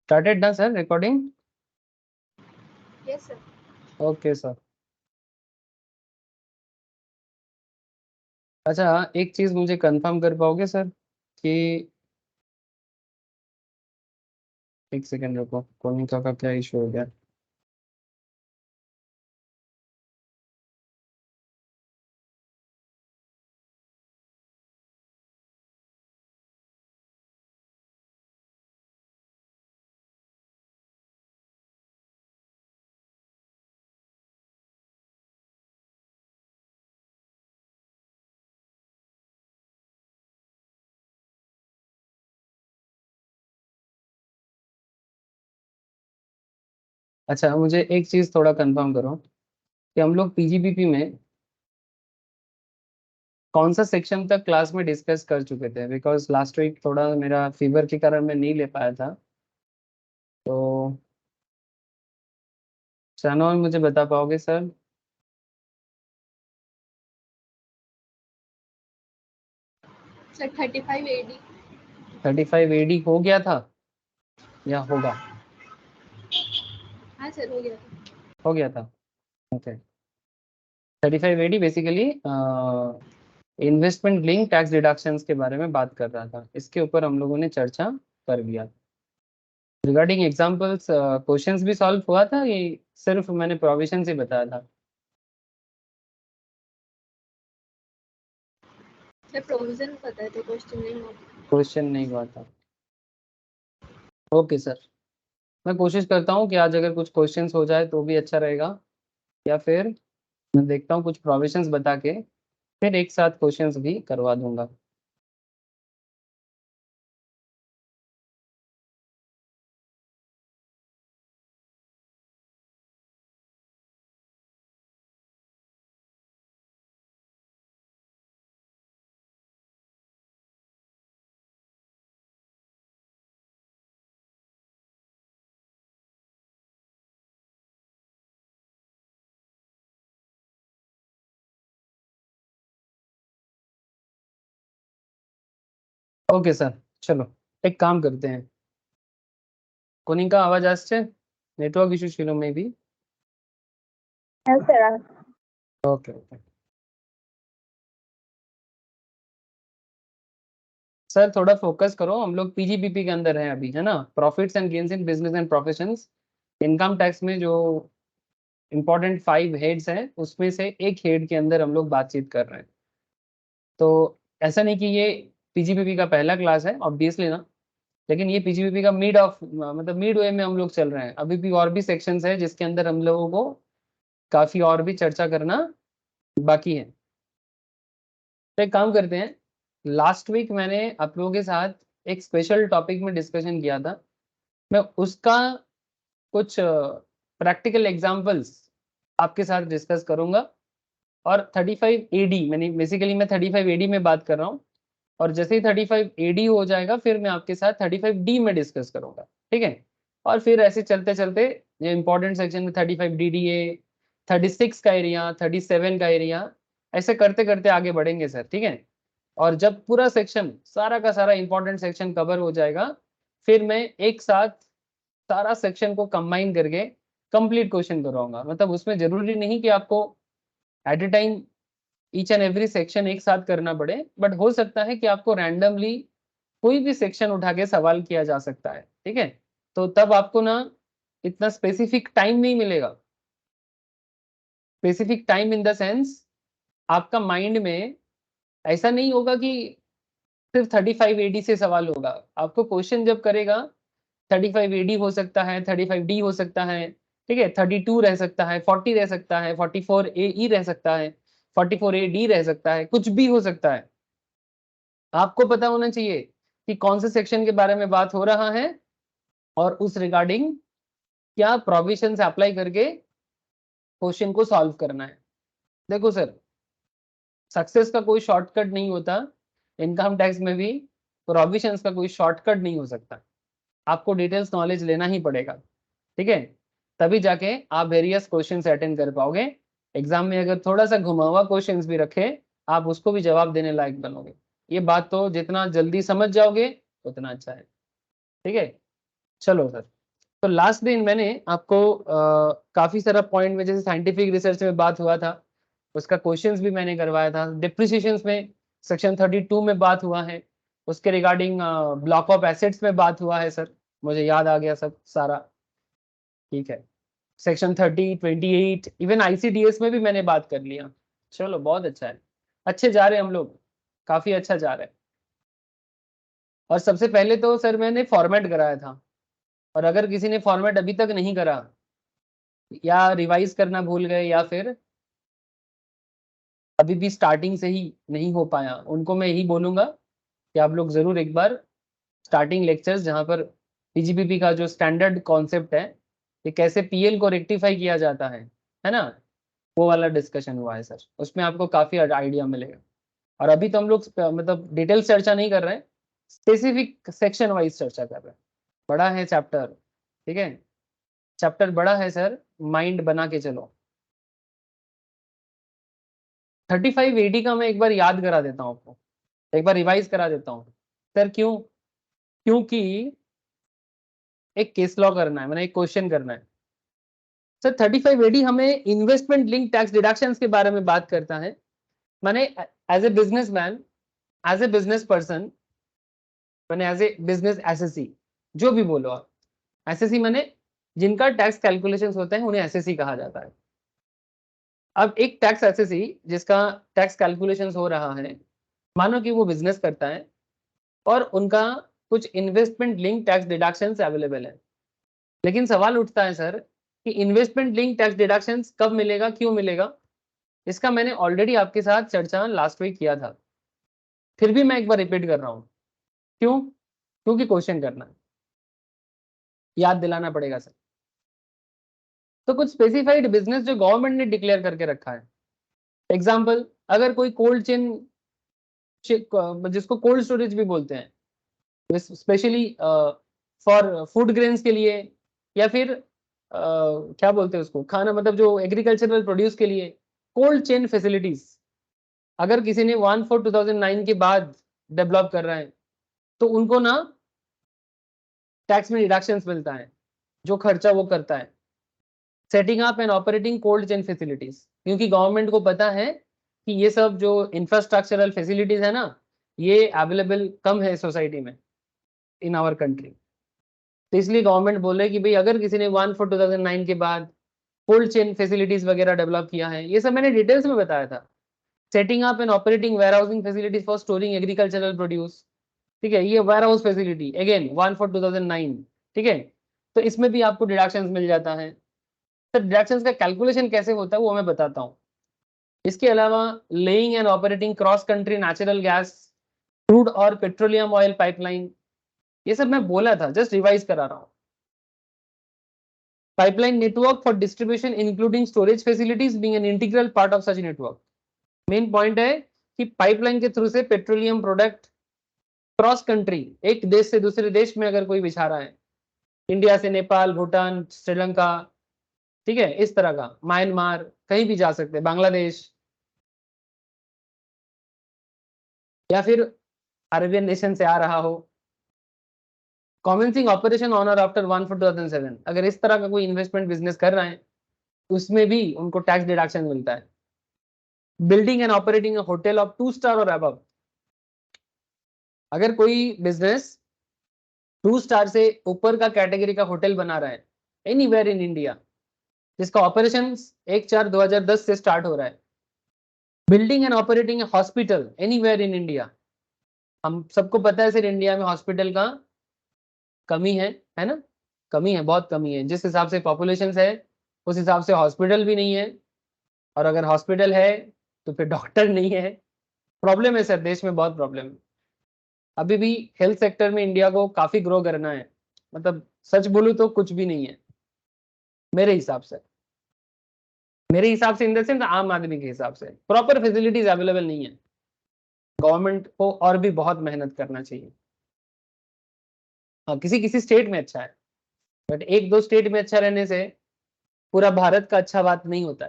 Started ना sir recording? Yes sir. Okay sir. अच्छा, एक चीज मुझे कंफर्म कर पाओगे सर कि एक सेकेंड रुको, कोनिका का क्या इशू हो गया? अच्छा, मुझे एक चीज थोड़ा कंफर्म करो कि हम लोग पीजीबीपी में कौन सा सेक्शन तक क्लास में डिस्कस कर चुके थे, बिकॉज लास्ट वीक थोड़ा मेरा फीवर के कारण मैं नहीं ले पाया था। तो शहनवाज मुझे बता पाओगे सर? Sir 35 AD। 35 एडी हो गया था या होगा? हाँ सर, हो गया। हो गया था। Okay. 35 AD basically investment link tax deductions के बारे में बात कर रहा था, इसके ऊपर हम लोगों ने चर्चा कर लिया। रिगार्डिंग एग्जांपल्स क्वेश्चंस भी सॉल्व हुआ था, ये सिर्फ मैंने प्रोविजन ही बताया था? सर प्रोविजन पता थे, क्वेश्चन नहीं हुआ। क्वेश्चन नहीं हुआ था। ओके सर, मैं कोशिश करता हूँ कि आज अगर कुछ क्वेश्चंस हो जाए तो भी अच्छा रहेगा, या फिर मैं देखता हूँ कुछ प्रोविजंस बता के फिर एक साथ क्वेश्चंस भी करवा दूंगा। ओके सर, चलो एक काम करते हैं। कोनिका आवाज आसছে? नेटवर्क इशू ছিল মেবি। हाँ सर। ओके ओके सर, थोड़ा फोकस करो, हम लोग पीजीबीपी के अंदर हैं अभी, है ना? Profits and gains in business and professions. Income tax में जो इम्पोर्टेंट 5 हेड्स हैं उसमें से एक हेड के अंदर हम लोग बातचीत कर रहे हैं। तो ऐसा नहीं कि ये पीजीबीपी का पहला क्लास है ऑब्वियसली ना, लेकिन ये पीजीबीपी का मतलब मिड वे में हम लोग चल रहे हैं। अभी भी और भी सेक्शंस है जिसके अंदर हम लोगों को काफी और भी चर्चा करना बाकी है। तो एक काम करते हैं, लास्ट वीक मैंने आप लोगों के साथ एक स्पेशल टॉपिक में डिस्कशन किया था, मैं उसका कुछ प्रैक्टिकल एग्जांपल्स आपके साथ डिस्कस करूंगा। और 35 एडी, मैंने बेसिकली मैं 35 एडी में बात कर रहा हूँ, और जैसे ही 35 एडी हो जाएगा फिर मैं आपके साथ 35 डी में डिस्कस करूंगा, ठीक है? और फिर ऐसे चलते चलते ये इंपॉर्टेंट सेक्शन में 35 डी डी ए, 36 का एरिया, 37 का एरिया, ऐसे करते करते आगे बढ़ेंगे सर, ठीक है? और जब पूरा सेक्शन सारा का सारा इंपॉर्टेंट सेक्शन कवर हो जाएगा फिर मैं एक साथ सारा सेक्शन को कंबाइन करके कंप्लीट क्वेश्चन करवाऊंगा। मतलब उसमें जरूरी नहीं कि आपको at a time each and every section एक साथ करना पड़े, बट हो सकता है कि आपको रैंडमली कोई भी सेक्शन उठा के सवाल किया जा सकता है, ठीक है? तो तब आपको ना इतना स्पेसिफिक टाइम नहीं मिलेगा। Specific time in the sense, आपका माइंड में ऐसा नहीं होगा कि सिर्फ 35 एडी से सवाल होगा। आपको क्वेश्चन जब करेगा 35 एडी हो सकता है, 35 डी हो सकता है, ठीक है? 32 रह सकता है, 40 रह सकता है, 44 ए ई रह सकता है, 44 ए डी रह सकता है, कुछ भी हो सकता है। आपको पता होना चाहिए कि कौन से सेक्शन के बारे में बात हो रहा है और उस रिगार्डिंग क्या प्रोविजंस अप्लाई करके क्वेश्चन को सॉल्व करना है। देखो सर, सक्सेस का कोई शॉर्टकट नहीं होता, इनकम टैक्स में भी प्रोविजंस का कोई शॉर्टकट नहीं हो सकता। आपको डिटेल्स नॉलेज लेना ही पड़ेगा, ठीक है? तभी जाके आप वेरियस क्वेश्चन अटेंड कर पाओगे। एग्जाम में अगर थोड़ा सा घुमा हुआ क्वेश्चन भी रखे, आप उसको भी जवाब देने लायक बनोगे। ये बात तो जितना जल्दी समझ जाओगे उतना अच्छा है, ठीक है? चलो सर, तो लास्ट दिन मैंने आपको काफी सारा पॉइंट में, जैसे साइंटिफिक रिसर्च में बात हुआ था, उसका क्वेश्चंस भी मैंने करवाया था। डिप्रिसिएशंस में सेक्शन 32 में बात हुआ है, उसके रिगार्डिंग ब्लॉक ऑफ एसेट्स में बात हुआ है सर, मुझे याद आ गया सब सारा। ठीक है, सेक्शन 30, 28, इवन ICDS में भी मैंने बात कर लिया। चलो बहुत अच्छा है, अच्छे जा रहे हैं हम लोग, काफी अच्छा जा रहा है। और सबसे पहले तो सर मैंने फॉर्मेट कराया था, और अगर किसी ने फॉर्मेट अभी तक नहीं करा या रिवाइज करना भूल गए या फिर अभी भी स्टार्टिंग से ही नहीं हो पाया, उनको मैं यही बोलूंगा कि आप लोग जरूर एक बार स्टार्टिंग लेक्चर्स, जहाँ पर PGBP का जो स्टैंडर्ड कॉन्सेप्ट है कि कैसे PL को रेक्टिफाई किया जाता है ना, वो वाला डिस्कशन हुआ है सर, उसमें आपको काफी आइडिया मिलेगा। और अभी तो हम लोग मतलब डिटेल्स चर्चा नहीं कर रहे हैं, स्पेसिफिक सेक्शन वाइज चर्चा कर रहे हैं। बड़ा है चैप्टर, ठीक है, चैप्टर बड़ा है सर, माइंड बना के चलो। 35 AD का मैं एक बार याद करा देता हूँ आपको, एक बार रिवाइज करा देता हूँ सर। क्यों? क्योंकि एक केस लॉ करना है, मैंने एक क्वेश्चन करना है सर। 35 AD हमें इन्वेस्टमेंट लिंक टैक्स डिडक्शंस के बारे में बात करता है। मैंने as a businessman, as a business person, मैंने एज ए बिजनेस SSC, जो भी बोलो आप, SSC मैंने जिनका टैक्स कैलकुलेशंस होते हैं उन्हें SSC कहा जाता है। अब एक टैक्स SSC जिसका टैक्स कैलकुलेशंस हो रहा है, मानो कि वो बिजनेस करता है और उनका कुछ investment link tax deductions available है। लेकिन सवाल उठता है सर कि इन्वेस्टमेंट लिंक टैक्स डिडक्शंस कब मिलेगा, क्यों मिलेगा? इसका मैंने ऑलरेडी आपके साथ चर्चा लास्ट वीक किया था, फिर भी मैं एक बार रिपीट कर रहा हूँ। क्यों? क्योंकि क्वेश्चन करना है, याद दिलाना पड़ेगा सर। तो कुछ स्पेसिफाइड बिजनेस जो गवर्नमेंट ने डिक्लेयर करके रखा है, एग्जाम्पल, अगर कोई कोल्ड चेन, जिसको कोल्ड स्टोरेज भी बोलते हैं, स्पेशली फॉर फूड ग्रेन्स के लिए, या फिर क्या बोलते हैं उसको, खाना मतलब जो एग्रीकल्चरल प्रोड्यूस के लिए, कोल्ड चेन फैसिलिटीज अगर किसी ने 1/4/2009 के बाद डेवलप कर रहा है, तो उनको ना टैक्स में डिडक्शन मिलता है, जो खर्चा वो करता है setting up and operating cold chain facilities. क्योंकि गवर्नमेंट को पता है कि ये सब जो इंफ्रास्ट्रक्चरल फैसिलिटीज है ना, ये अवेलेबल कम है सोसाइटी में, इन आवर कंट्री। तो इसलिए गवर्नमेंट बोले कि भाई अगर किसी ने 1/4/2009 के बाद कोल्ड चेन फैसिलिटीज वगैरह डेवलप किया है, ये सब मैंने डिटेल्स में बताया था, setting up and operating warehousing facilities for storing agricultural produce, ठीक है, ये वेयर हाउस फैसिलिटी अगेन 1/4/2009, ठीक है। तो इसमें भी आपको डिडक्शंस मिल जाता है। तो डिडक्शंस का कैलकुलेशन कैसे होता है वो मैं बताता हूँ। इसके अलावा laying and operating cross country natural gas, crude और पेट्रोलियम ऑयल पाइपलाइन, ये सब मैं बोला था, जस्ट रिवाइज करा रहा हूँ। Pipeline network for distribution including storage facilities being an integral part of such network. Main point है कि पाइपलाइन के थ्रू से पेट्रोलियम प्रोडक्ट क्रॉस कंट्री, एक देश से दूसरे देश में अगर कोई बिछा रहा है, इंडिया से नेपाल, भूटान, श्रीलंका, ठीक है, इस तरह का, म्यांमार, कहीं भी जा सकते हैं, बांग्लादेश, या फिर अरेबियन नेशन से आ रहा हो, कॉमेंसिंग ऑपरेशन ऑन और आफ्टर 1/4/2007, अगर इस तरह का कोई इन्वेस्टमेंट बिजनेस कर रहे हैं, उसमें भी उनको टैक्स डिडक्शन मिलता है। Building and operating hotel of 2 star और अबव, अगर कोई बिजनेस 2 स्टार से ऊपर का कैटेगरी का होटल बना रहा है एनीवेयर इन इंडिया, जिसका ऑपरेशन 1/4/2010 से स्टार्ट हो रहा है, building and operating hospital anywhere in India, हम सबको पता है सर इंडिया में हॉस्पिटल का कमी है ना, कमी है, बहुत कमी है, जिस हिसाब से पॉपुलेशन है उस हिसाब से हॉस्पिटल भी नहीं है, और अगर हॉस्पिटल है तो फिर डॉक्टर नहीं है। प्रॉब्लम है सर, देश में बहुत प्रॉब्लम है। अभी भी हेल्थ सेक्टर में इंडिया को काफी ग्रो करना है, मतलब सच बोलूं तो कुछ भी नहीं है मेरे हिसाब से, मेरे हिसाब से इन द सेंस आम आदमी के हिसाब से प्रॉपर फैसिलिटीज अवेलेबल नहीं है। गवर्नमेंट को और भी बहुत मेहनत करना चाहिए। हाँ, किसी किसी स्टेट में अच्छा है, बट एक दो स्टेट में अच्छा रहने से पूरा भारत का अच्छा बात नहीं होता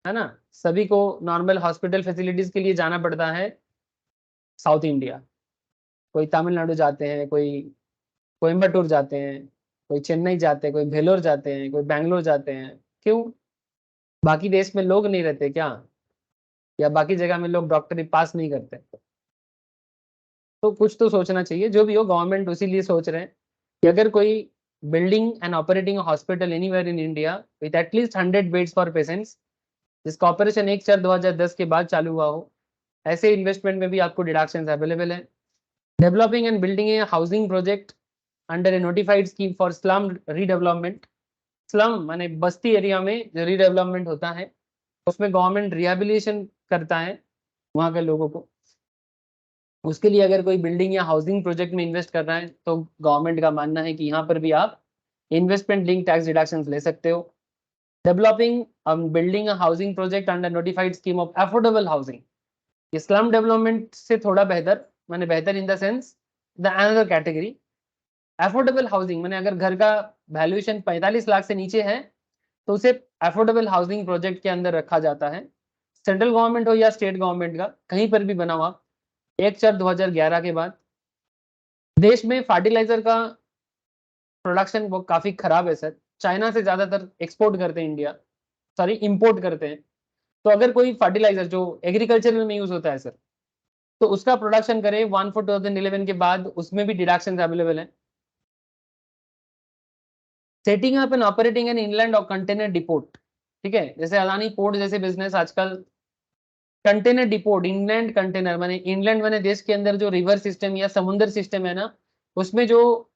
है ना। सभी को नॉर्मल हॉस्पिटल फैसिलिटीज के लिए जाना पड़ता है साउथ इंडिया, कोई तमिलनाडु जाते हैं, कोई कोयम्बटूर जाते हैं, कोई चेन्नई जाते हैं, कोई भेलोर जाते हैं, कोई बैंगलोर जाते हैं। क्यों? बाकी देश में लोग नहीं रहते क्या? या बाकी जगह में लोग डॉक्टरी पास नहीं करते? तो कुछ तो सोचना चाहिए। जो भी हो, गवर्नमेंट उसी लिए सोच रहे हैं कि अगर कोई building and operating hospital anywhere in India with at least 100 beds for patients, जिसका ऑपरेशन 1/4/2010 के बाद चालू हुआ हो, ऐसे इन्वेस्टमेंट में भी आपको डिडक्शन अवेलेबल है। Developing and building A housing project under A notified scheme for slum redevelopment. Slum माने बस्ती एरिया में जो रीडेवलपमेंट होता है, उसमें गवर्नमेंट रिहेबिलिटेशन करता है वहाँ के लोगों को। उसके लिए अगर कोई बिल्डिंग या हाउसिंग प्रोजेक्ट में इन्वेस्ट कर रहा है तो गवर्नमेंट का मानना है कि यहाँ पर भी आप इन्वेस्टमेंट लिंक टैक्स डिडक्शंस ले सकते हो। Developing building a housing project under notified scheme of affordable housing, ये स्लम डेवलपमेंट से थोड़ा बेहतर, माने बेहतर in the sense the another category. Affordable housing माने अगर घर का वैल्यूएशन 45 लाख से नीचे है तो उसे अफोर्डेबल हाउसिंग प्रोजेक्ट के अंदर रखा जाता है। सेंट्रल गवर्नमेंट हो या स्टेट गवर्नमेंट का, कहीं पर भी बना हुआ। 1/4/2011 के बाद देश में फर्टिलाइजर का प्रोडक्शन वो काफी खराब है सर। चाइना से ज्यादातर एक्सपोर्ट करते हैं इंडिया, सॉरी इंपोर्ट करते हैं। तो अगर कोई फर्टिलाइजर जो एग्रीकल्चर में यूज होता है सर, तो उसका प्रोडक्शन करे 1/4/2011 के बाद, उसमें भी डिडक्शन अवेलेबल है। Setting up and operating an inland और कंटेनर डिपोट, ठीक है, जैसे अदानी पोर्ट जैसे बिजनेस आजकल। कंटेनर डिपोट, इनलैंड कंटेनर माने इनलैंड माने देश के अंदर जो रिवर सिस्टम या समुद्र सिस्टम है ना, उसमें जो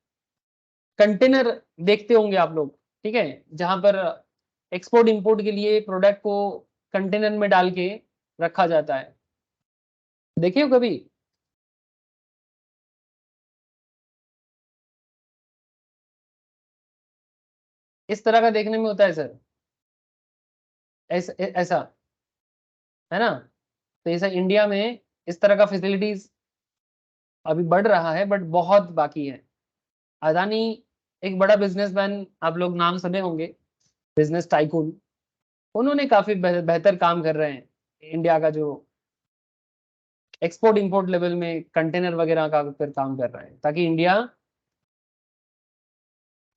कंटेनर देखते होंगे आप लोग, ठीक है, जहां पर एक्सपोर्ट इंपोर्ट के लिए प्रोडक्ट को कंटेनर में डाल के रखा जाता है, देखिए हो कभी? इस तरह का देखने में होता है सर, ऐसा ऐसा है ना। तो ऐसा इंडिया में इस तरह का फैसिलिटीज अभी बढ़ रहा है, बट बहुत बाकी है। अदानी एक बड़ा बिजनेसमैन, आप लोग नाम सुने होंगे, बिजनेस टाइकून। उन्होंने काफी बेहतर काम कर रहे हैं इंडिया का जो एक्सपोर्ट इंपोर्ट लेवल में कंटेनर वगैरह का पर काम कर रहे हैं, ताकि इंडिया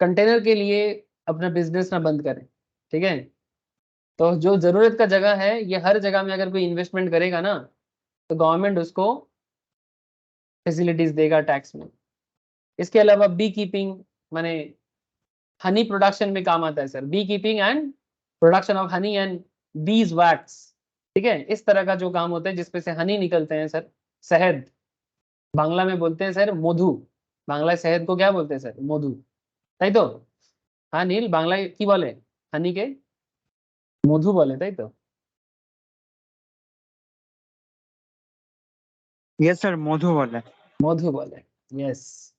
कंटेनर के लिए अपना बिजनेस ना बंद करे, ठीक है। तो जो जरूरत का जगह है, ये हर जगह में अगर कोई इन्वेस्टमेंट करेगा ना, तो गवर्नमेंट उसको फैसिलिटीज देगा टैक्स में। इसके अलावा बी कीपिंग माने हनी प्रोडक्शन में काम आता है sir, beekeeping and production of honey and beeswax, ठीक है। इस तरह का जो काम होता है जिसपे से हनी निकलते हैं सर, शहद, बांग्ला में बोलते हैं सर मधु। बांग्ला शहद को क्या बोलते हैं सर? मधु, তাই তো? हाँ नील, बांग्ला की बोले हनी के? मधु बोले, তাই তো? यस सर, मधु बोले। मधु बोले, yes.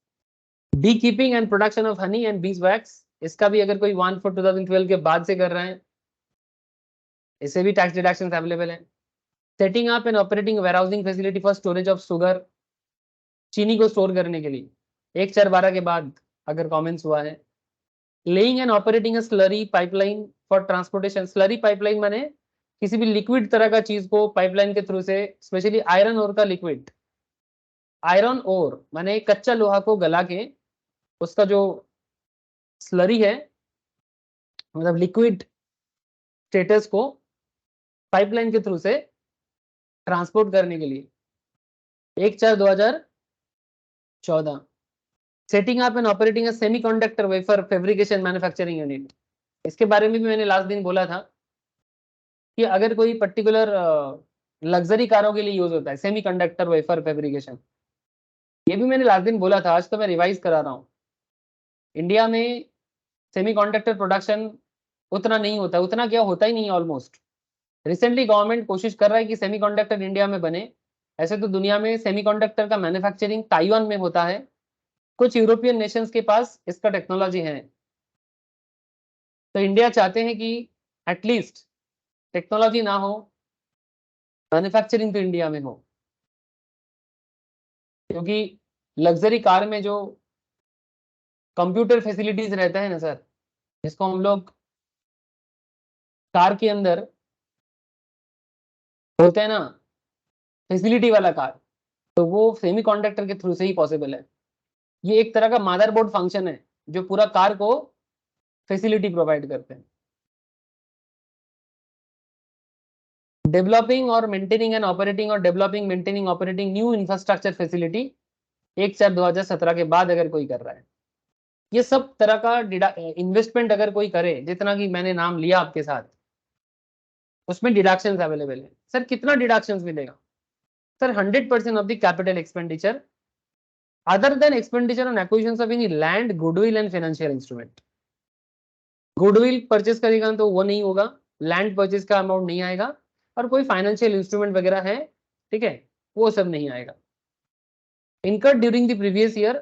Beekeeping and production of honey and beeswax, इसका भी अगर कोई 1/4/2012 के बाद से कर रहे हैं, इसे भी टैक्स डिडक्शन अवेलेबल है। Setting up and operating warehousing facility for storage of sugar, चीनी को स्टोर करने के लिए 1/4/12 के बाद अगर कमेंट्स हुआ है। Laying and operating a slurry pipeline for transportation, slurry pipeline माने किसी भी लिक्विड तरह का चीज को पाइपलाइन के थ्रू से, स्पेशली आयरन ओर का लिक्विड, आयरन ओर माने कच्चा लोहा को गला के उसका जो स्लरी है, मतलब लिक्विड स्टेटस को पाइपलाइन के थ्रू से ट्रांसपोर्ट करने के लिए 1/4/2014। Setting up and operating a semiconductor wafer fabrication manufacturing unit, इसके बारे में भी मैंने लास्ट दिन बोला था कि अगर कोई पर्टिकुलर लग्जरी कारों के लिए यूज होता है सेमीकंडक्टर वेफर फैब्रिकेशन, ये भी मैंने लास्ट दिन बोला था, आज तो मैं रिवाइज करा रहा हूँ। इंडिया में सेमीकंडक्टर प्रोडक्शन उतना नहीं होता, उतना क्या होता ही नहीं ऑलमोस्ट। रिसेंटली गवर्नमेंट कोशिश कर रहा है कि सेमीकंडक्टर इंडिया में बने। ऐसे तो दुनिया में सेमीकंडक्टर का मैन्युफैक्चरिंग ताइवान में होता है, कुछ यूरोपियन नेशंस के पास इसका टेक्नोलॉजी है। तो इंडिया चाहते हैं कि एटलीस्ट टेक्नोलॉजी ना हो, मैन्युफैक्चरिंग तो इंडिया में हो, क्योंकि लग्जरी कार में जो कंप्यूटर फैसिलिटीज रहता है ना सर, जिसको हम लोग कार के अंदर बोलते हैं ना फैसिलिटी वाला कार, तो वो सेमीकंडक्टर के थ्रू से ही पॉसिबल है। ये एक तरह का मदरबोर्ड फंक्शन है जो पूरा कार को फैसिलिटी प्रोवाइड करते हैं। डेवलपिंग और मेंटेनिंग एंड ऑपरेटिंग और developing maintaining operating new infrastructure facility 1/4/2017 के बाद अगर कोई कर रहा है, ये सब तरह का इन्वेस्टमेंट अगर कोई करे, जितना कि मैंने नाम लिया आपके साथ, उसमें डिडक्शंस अवेलेबल है। सर कितना डिडक्शंस मिलेगा? Sir 100% of the capital expenditure other than expenditure on acquisition of any land, goodwill and financial instrument. Goodwill purchase करेगा तो वो नहीं होगा, लैंड परचेस का अमाउंट नहीं आएगा, और कोई फाइनेंशियल इंस्ट्रूमेंट वगैरह है, ठीक है, वो सब नहीं आएगा। Incurred during the previous year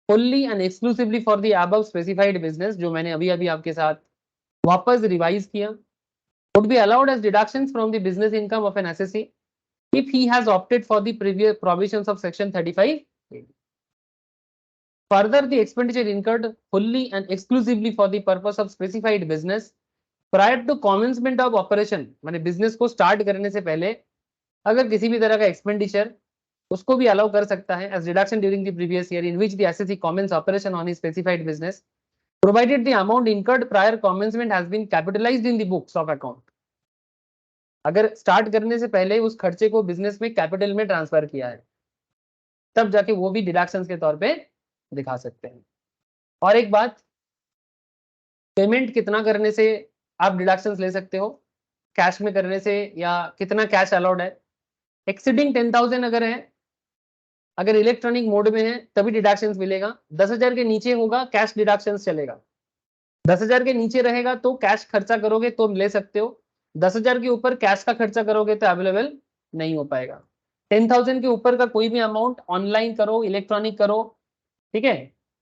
fully and exclusively for the above specified business, जो मैंने अभी अभी आपके साथ वापस रिवाइज किया, would be allowed as deductions from the business income of an assessee if he has opted for the previous provisions of section 35. Further, the expenditure incurred fully and exclusively for the purpose of specified business prior to commencement of operation, माने business को start करने से पहले अगर किसी भी तरह का एक्सपेंडिचर, उसको भी अलाउ कर सकता है as deduction during the previous year in which the assessee commenced operation on his specified business, provided the amount incurred prior commencement has been capitalized in the books of account. अगर start करने से पहले उस खर्चे को business में capital में transfer किया है, तब जाके वो भी डिडक्शंस के तौर पे दिखा सकते हैं। और एक बात, पेमेंट कितना करने से आप डिडक्शंस ले सकते हो, कैश में करने से या कितना कैश अलाउड है। एक्सीडिंग 10,000 अगर है, अगर इलेक्ट्रॉनिक मोड में है तभी डिडक्शंस मिलेगा। 10,000 के नीचे होगा कैश डिडक्शंस चलेगा। 10,000 के नीचे रहेगा तो कैश खर्चा करोगे तो ले सकते हो, 10,000 के ऊपर कैश का खर्चा करोगे तो अवेलेबल नहीं हो पाएगा। 10,000 के ऊपर का कोई भी अमाउंट ऑनलाइन करो, इलेक्ट्रॉनिक करो, ठीक है,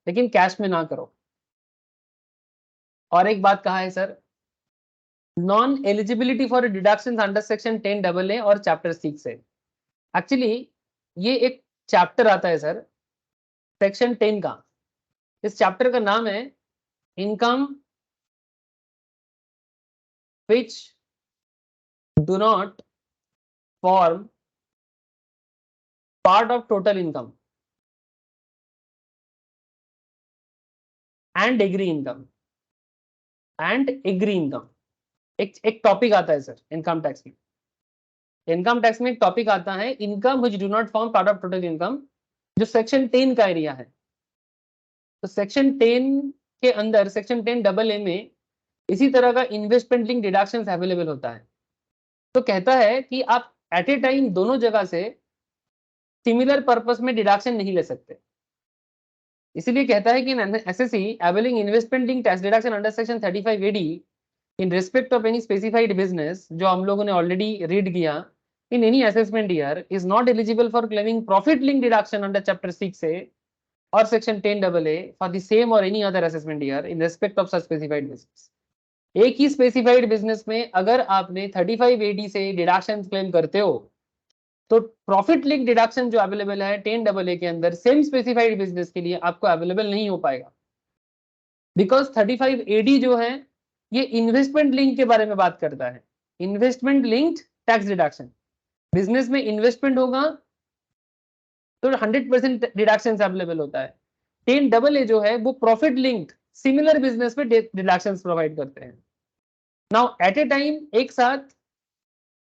लेकिन कैश में ना करो। और एक बात कहा है sir, non eligibility for deductions under section 10AA और चैप्टर 6 है। एक्चुअली ये एक चैप्टर आता है सर सेक्शन 10 का, इस चैप्टर का नाम है income which do not form part of total income and agree income एक टॉपिक आता है सर इनकम टैक्स में। इनकम टैक्स में एक टॉपिक आता है income which do not form part of total income, जो सेक्शन 10 का एरिया है। तो सेक्शन 10 के अंदर सेक्शन 10AA में इसी तरह का इन्वेस्टमेंट लिंक डिडक्शंस अवेलेबल होता है। तो कहता है कि आप एट ए टाइम दोनों जगह से सिमिलर पर्पस में डिडक्शन नहीं ले सकते। इसीलिए कहता है कि assessee availing investment link tax deduction under section 35AD in respect of any specified business, जो हम लोगों ने ऑलरेडी रीड किया, in any assessment year is not eligible for claiming profit linked deduction under chapter 6A और section 10AA for the same और any other assessment year in respect of such specified business. एक ही specified business में अगर आपने 35AD से deduction claim करते हो तो प्रॉफिट लिंक डिडक्शन जो अवेलेबल है 10AA के अंदर सेम स्पेसिफाइड बिजनेस के लिए आपको अवेलेबल नहीं हो पाएगा, बिकॉज 35AD जो है ये इन्वेस्टमेंट लिंक के बारे में बात करता है। Investment linked tax deduction, business में इन्वेस्टमेंट होगा तो 100% डिडक्शन अवेलेबल होता है। 10AA जो है वो प्रॉफिट लिंक्ड सिमिलर बिजनेस में डिडक्शंस प्रोवाइड करते हैं। नाउ एट ए टाइम एक साथ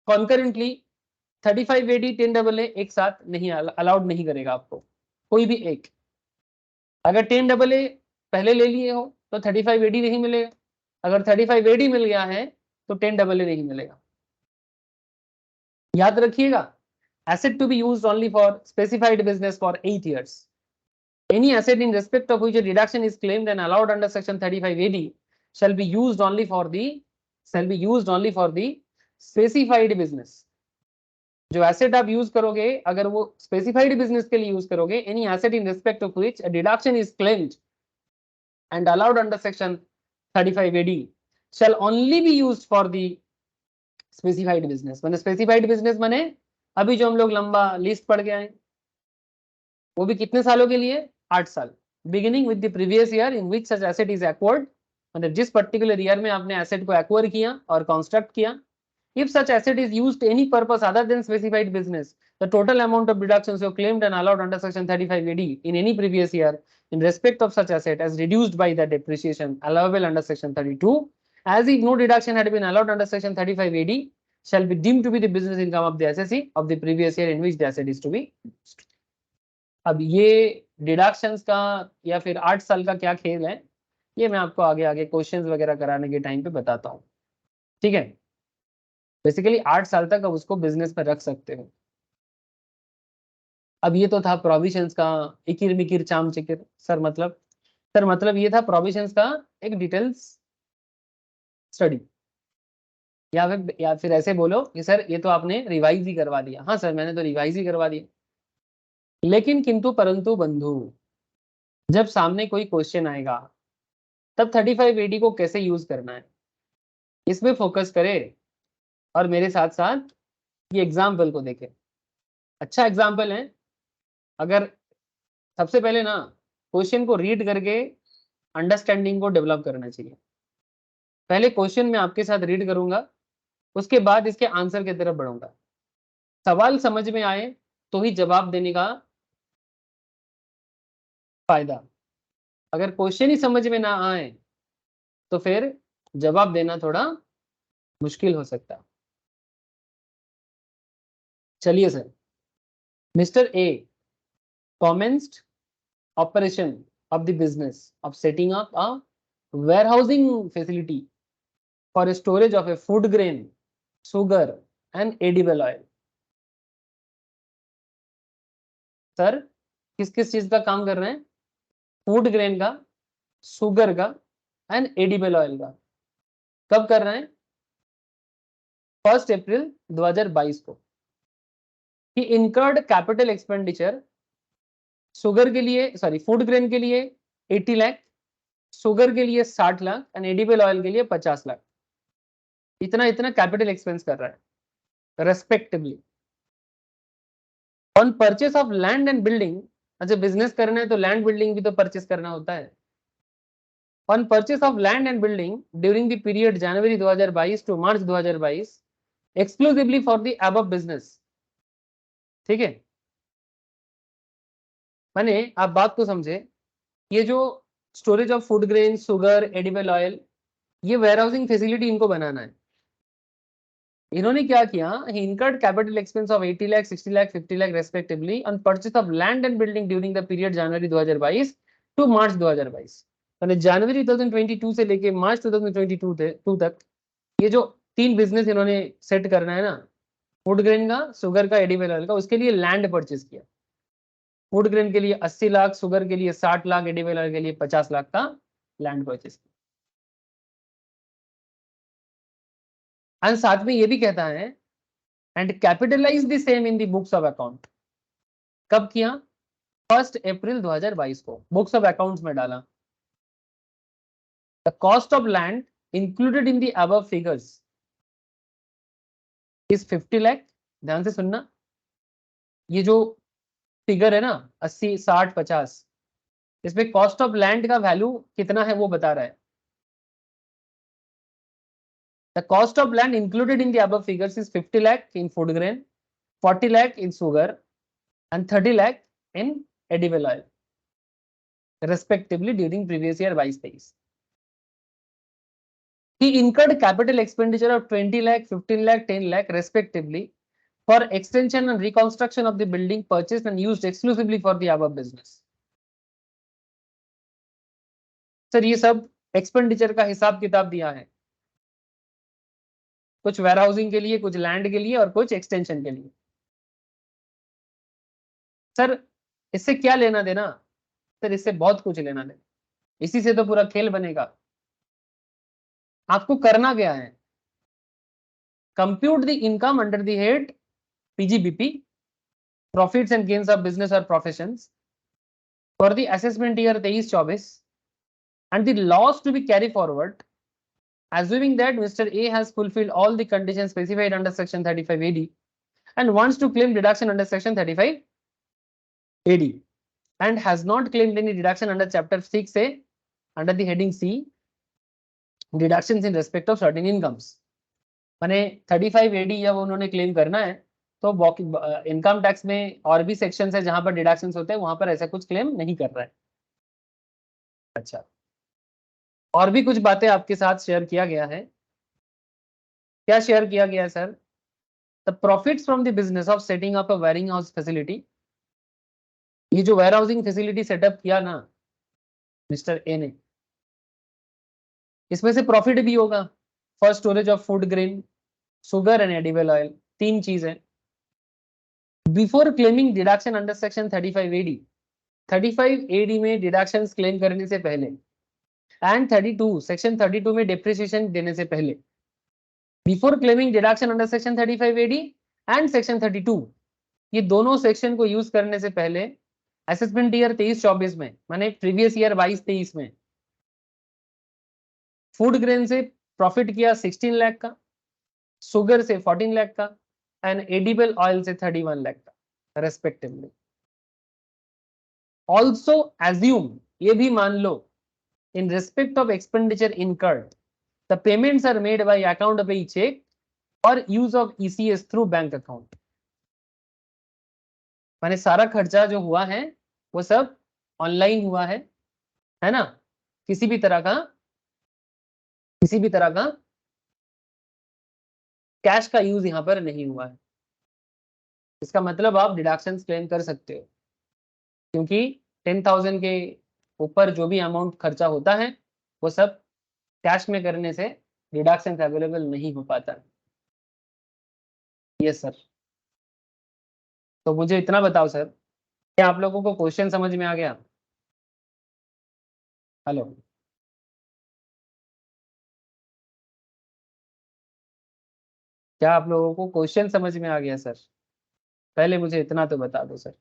कॉन्करेंटली 35AD 10AA एक साथ नहीं अलाउड नहीं करेगा आपको, कोई भी एक। अगर 10AA पहले ले लिए हो तो 35AD नहीं मिलेगा, अगर 35AD मिल गया है तो 10AA नहीं मिलेगा। याद रखिएगा, asset to be used only for specified business for 8 years. Any asset in respect of which a deduction is claimed and allowed under section 35AD shall be used only for the specified business. जो asset आप use करोगे अगर वो specified business के लिए use करोगे, any asset in respect of which a deduction is claimed and allowed under section 35AD shall only be used for the specified business. मैंने specified business माने अभी जो हम लोग लंबा लिस्ट पढ़ के आए, वो भी कितने सालों के लिए? 8 साल, beginning with the previous year in which such asset is acquired, मतलब जिस पर्टिकुलर ईयर में आपने एसेट को एक्वायर किया और कंस्ट्रक्ट किया, If such asset is used to any purpose other than specified business, the total amount of deductions you claimed and allowed under section 35AD in any previous year in respect of such asset as reduced by the depreciation allowable under section 32, as if no deduction had been allowed under section 35AD, shall be deemed to be the business income of the assessee of the previous year in which the asset is to be used. अब ये deductions का या फिर 8 साल का क्या खेल है, ये मैं आपको आगे आगे क्वेश्चंस वगैरह कराने के टाइम पे बताता हूँ, ठीक है। बेसिकली 8 साल तक अब उसको बिजनेस में रख सकते हो। अब ये तो था प्रोविजंस का इकिर मिकिर चाम चिकिर। सर मतलब ये था प्रोविजंस का एक डिटेल्स स्टडी, या फिर ऐसे बोलो कि सर ये तो आपने रिवाइज ही करवा दिया। हाँ सर मैंने तो रिवाइज ही करवा दिया, लेकिन किंतु परंतु बंधु, जब सामने कोई क्वेश्चन आएगा तब 35AD को कैसे यूज करना है इसमें फोकस करें, और मेरे साथ साथ ये एग्जाम्पल को देखें। अच्छा एग्जाम्पल है। अगर सबसे पहले ना क्वेश्चन को रीड करके अंडरस्टैंडिंग को डेवलप करना चाहिए। पहले क्वेश्चन में आपके साथ रीड करूंगा, उसके बाद इसके आंसर की तरफ बढ़ूंगा। सवाल समझ में आए तो ही जवाब देने का फायदा। अगर क्वेश्चन ही समझ में ना आए तो फिर जवाब देना थोड़ा मुश्किल हो सकता है। चलिए sir, mister A commenced operation of the business of setting up a warehousing facility for storage of a food grain, sugar and edible oil. Sir किस किस चीज का काम कर रहे हैं? फूड ग्रेन का, सुगर का एंड एडिबल ऑयल का। कब कर रहे हैं? 1 अप्रैल 2022 को। ही इनकर्ड कैपिटल एक्सपेंडिचर शुगर के लिए, सॉरी फूड ग्रेन के लिए 80 लाख, शुगर के लिए 60 लाख एंड एडिबल ऑयल के लिए 50 लाख। इतना कैपिटल एक्सपेंस कर रहा है respectively. On purchase of land and building, अच्छा बिजनेस करना है तो लैंड बिल्डिंग भी तो परचेस करना होता है। On purchase of land and building during the period January 2022 to March 2022 exclusively for the above business. ठीक है, माने आप बात को समझे, ये जो storage of food grain, sugar, edible oil, ये वेयरहाउसिंग फैसिलिटी इनको बनाना है। इन्होंने क्या किया? He incurred capital expense of 80 lakh, 60 lakh, 50 lakh respectively on purchase of land and building during the period January 2022 to March 2022। यानी जनवरी 2022 से लेके मार्च 2022 तक ये जो 3 बिजनेस इन्होंने सेट करना है ना, फूड ग्रेन का, शुगर का, एडिबल ऑयल का, उसके लिए लैंड परचेस किया। फूड ग्रेन के लिए 80 लाख, शुगर के लिए 60 लाख, एडिबल ऑयल के लिए 50 लाख का लैंड परचेस किया। एंड साथ में ये भी कहता है and capitalize the same in the books of account. कब किया? 1 अप्रैल 2022 को बुक्स ऑफ अकाउंट्स में डाला। The cost of land included in the above figures is 50 lakh. ध्यान से सुनना, ये जो फिगर है ना 80, 60, 50, इसमें कॉस्ट ऑफ लैंड का वैल्यू कितना है वो बता रहा है। The cost of land included in the above figures is 50 lakh in food grain, 40 lakh in sugar and 30 lakh in edible oil respectively during previous year 22-23. He incurred capital expenditure of 20 lakh, 15 lakh, 10 lakh respectively for extension and reconstruction of the building purchased and used exclusively for the above business. Sir ये सब expenditure का हिसाब किताब दिया है, कुछ warehousing के लिए, कुछ लैंड के लिए और कुछ एक्सटेंशन के लिए। सर इससे क्या लेना देना? सर इससे बहुत कुछ लेना देना, इसी से तो पूरा खेल बनेगा। आपको करना क्या है? Compute the income under the head PGBP, profits and gains of business और professions for the assessment year 23-24 and the loss to be carry forward assuming that Mr. A has fulfilled all the conditions specified under section 35AD and wants to claim deduction under section 35AD and has not claimed any deduction under chapter 6A under the heading C, deductions in respect of certain incomes. माने 35 AD जब उन्होंने claim करना है तो income tax में और भी section है जहां पर डिडक्शंस होते हैं, वहां पर ऐसा कुछ क्लेम नहीं कर रहा है। अच्छा, और भी कुछ बातें आपके साथ शेयर किया गया है। क्या शेयर किया गया है sir? The profits from the business of setting up a wearing house facility. ये जो वेयर हाउसिंग फैसिलिटी सेटअप किया ना मिस्टर ए ने, इसमें से प्रॉफिट भी होगा for storage of food grain, sugar and edible oil, तीन चीजें। Before claiming deduction under section 35 AD, 35 AD में डिडक्शन क्लेम करने से पहले एंड 32 सेक्शन 32 में डिप्रिसिएशन देने से पहले, before claiming deduction under section 35 AD and section 32, ये दोनों सेक्शन को यूज करने से पहले असेसमेंट ईयर 23-24 में, माने प्रीवियस ईयर 22-23 में फूड ग्रेन से प्रॉफिट किया 16 लाख का, सुगर से 14 लाख का एंड एडिबल ऑयल से 31 लाख का रेस्पेक्टिवली। ऑल्सो एज्यूम, ये भी मान लो, in respect of expenditure incurred, the payments are made by account by check or use of ECS through bank account। माने सारा खर्चा जो हुआ है वो सब ऑनलाइन हुआ है ना, किसी भी तरह का कैश का यूज यहां पर नहीं हुआ है। इसका मतलब आप डिडक्शंस क्लेम कर सकते हो, क्योंकि 10,000 के ऊपर जो भी अमाउंट खर्चा होता है वो सब कैश में करने से डिडक्शंस अवेलेबल नहीं हो पाता। Yes sir. तो मुझे इतना बताओ सर, क्या आप लोगों को क्वेश्चन समझ में आ गया? हेलो, क्या आप लोगों को क्वेश्चन समझ में आ गया सर? पहले मुझे इतना तो बता दो सर।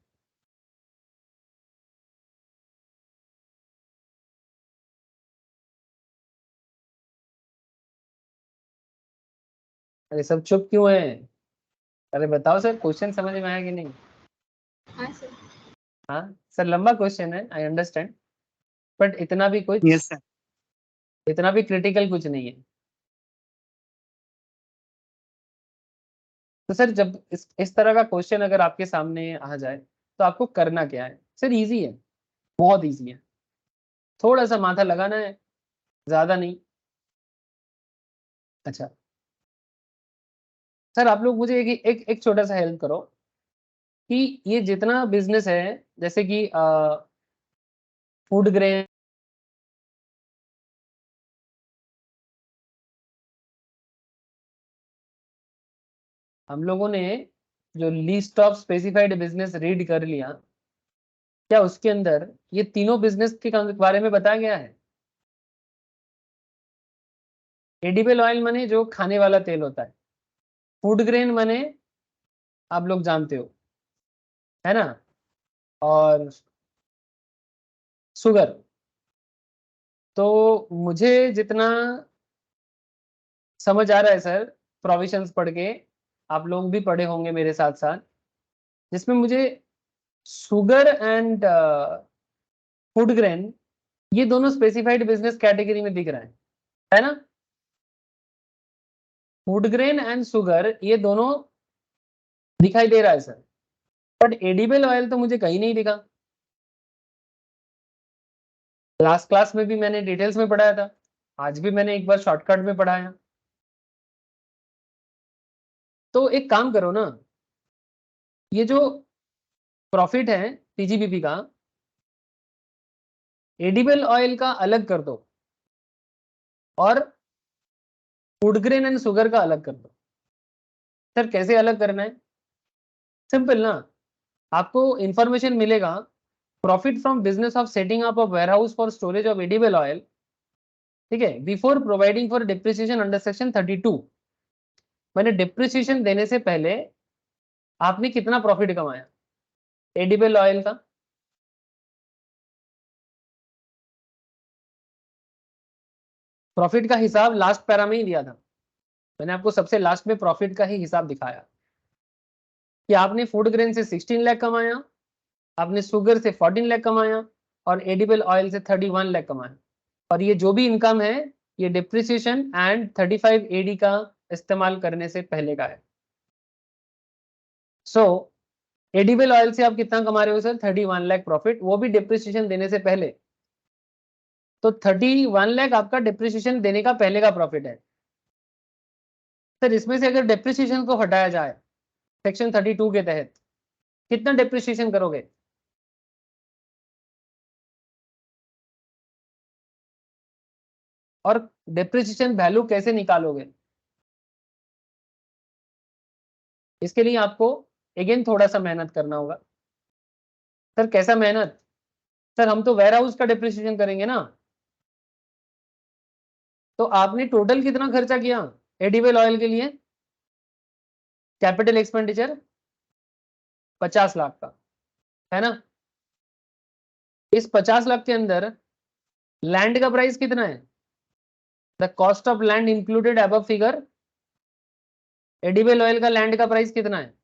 अरे सब चुप क्यों है? अरे बताओ सर, क्वेश्चन समझ में आया कि नहीं? हाँ सर। हाँ सर, लंबा क्वेश्चन है, I understand, but yes sir. इतना भी क्रिटिकल कुछ नहीं है। तो सर जब इस तरह का क्वेश्चन अगर आपके सामने आ जाए तो आपको करना क्या है सर? इजी है, बहुत इजी है, थोड़ा सा माथा लगाना है, ज्यादा नहीं। अच्छा सर, आप लोग मुझे एक छोटा सा हेल्प करो कि ये जितना बिजनेस है, जैसे कि फूड ग्रेन, हम लोगों ने जो list of specified business read कर लिया, क्या उसके अंदर ये तीनों बिजनेस के बारे में बताया गया है? एडिबल ऑयल माने जो खाने वाला तेल होता है, फूड ग्रेन माने आप लोग जानते हो, है ना, और शुगर। तो मुझे जितना समझ आ रहा है सर, प्रोविजंस पढ़ के, आप लोग भी पढ़े होंगे मेरे साथ साथ, जिसमें मुझे शुगर एंड फूड ग्रेन ये दोनों स्पेसिफाइड बिजनेस कैटेगरी में दिख रहे हैं, है ना। फूड ग्रेन एंड शुगर ये दोनों दिखाई दे रहा है सर, बट एडिबल ऑयल तो मुझे कहीं नहीं दिखा। लास्ट क्लास में भी मैंने डिटेल्स में पढ़ाया था, आज भी मैंने एक बार शॉर्टकट में पढ़ाया। तो एक काम करो ना, ये जो प्रॉफिट है पीजीबीपी का, एडिबल ऑयल का अलग कर दो और फूड ग्रेन एंड शुगर का अलग कर दो। सर कैसे अलग करना है? सिंपल ना, आपको इंफॉर्मेशन मिलेगा profit from business of setting up a warehouse for storage of edible oil, ठीक है, before providing for depreciation under section 32। मैंने डिप्रिसिएशन देने से पहले आपने कितना प्रॉफिट कमाया एडिबल ऑयल का? प्रॉफिट का हिसाब लास्ट पैरा में ही दिया था, मैंने आपको सबसे लास्ट में प्रॉफिट का ही हिसाब दिखाया कि आपने फूड ग्रेन से 16 लाख कमाया, आपने शुगर से 14 लाख कमाया और एडिबल ऑयल से 31 लाख कमाया। और ये जो भी इनकम है ये डिप्रिसिएशन एंड 35 एडी का इस्तेमाल करने से पहले का है। सो एडिबल ऑयल से आप कितना कमा रहे हो सर? 31 लाख प्रॉफिट, वो भी डिप्रिसिएशन देने से पहले। तो 31 लाख आपका डिप्रिसिएशन देने का पहले का प्रॉफिट है। सर इसमें से अगर डिप्रिसिएशन को हटाया जाए सेक्शन 32 के तहत, कितना डिप्रिसिएशन करोगे? और डिप्रिसिएशन वैल्यू कैसे निकालोगे? इसके लिए आपको अगेन थोड़ा सा मेहनत करना होगा। सर कैसा मेहनत? सर हम तो वेयर हाउस का डिप्रिसिएशन करेंगे ना। तो आपने टोटल कितना खर्चा किया एडिबल ऑयल के लिए? कैपिटल एक्सपेंडिचर 50 लाख का है ना। इस 50 लाख के अंदर लैंड का प्राइस कितना है? The cost of land included above figure. Edible oil का लैंड का प्राइस कितना है?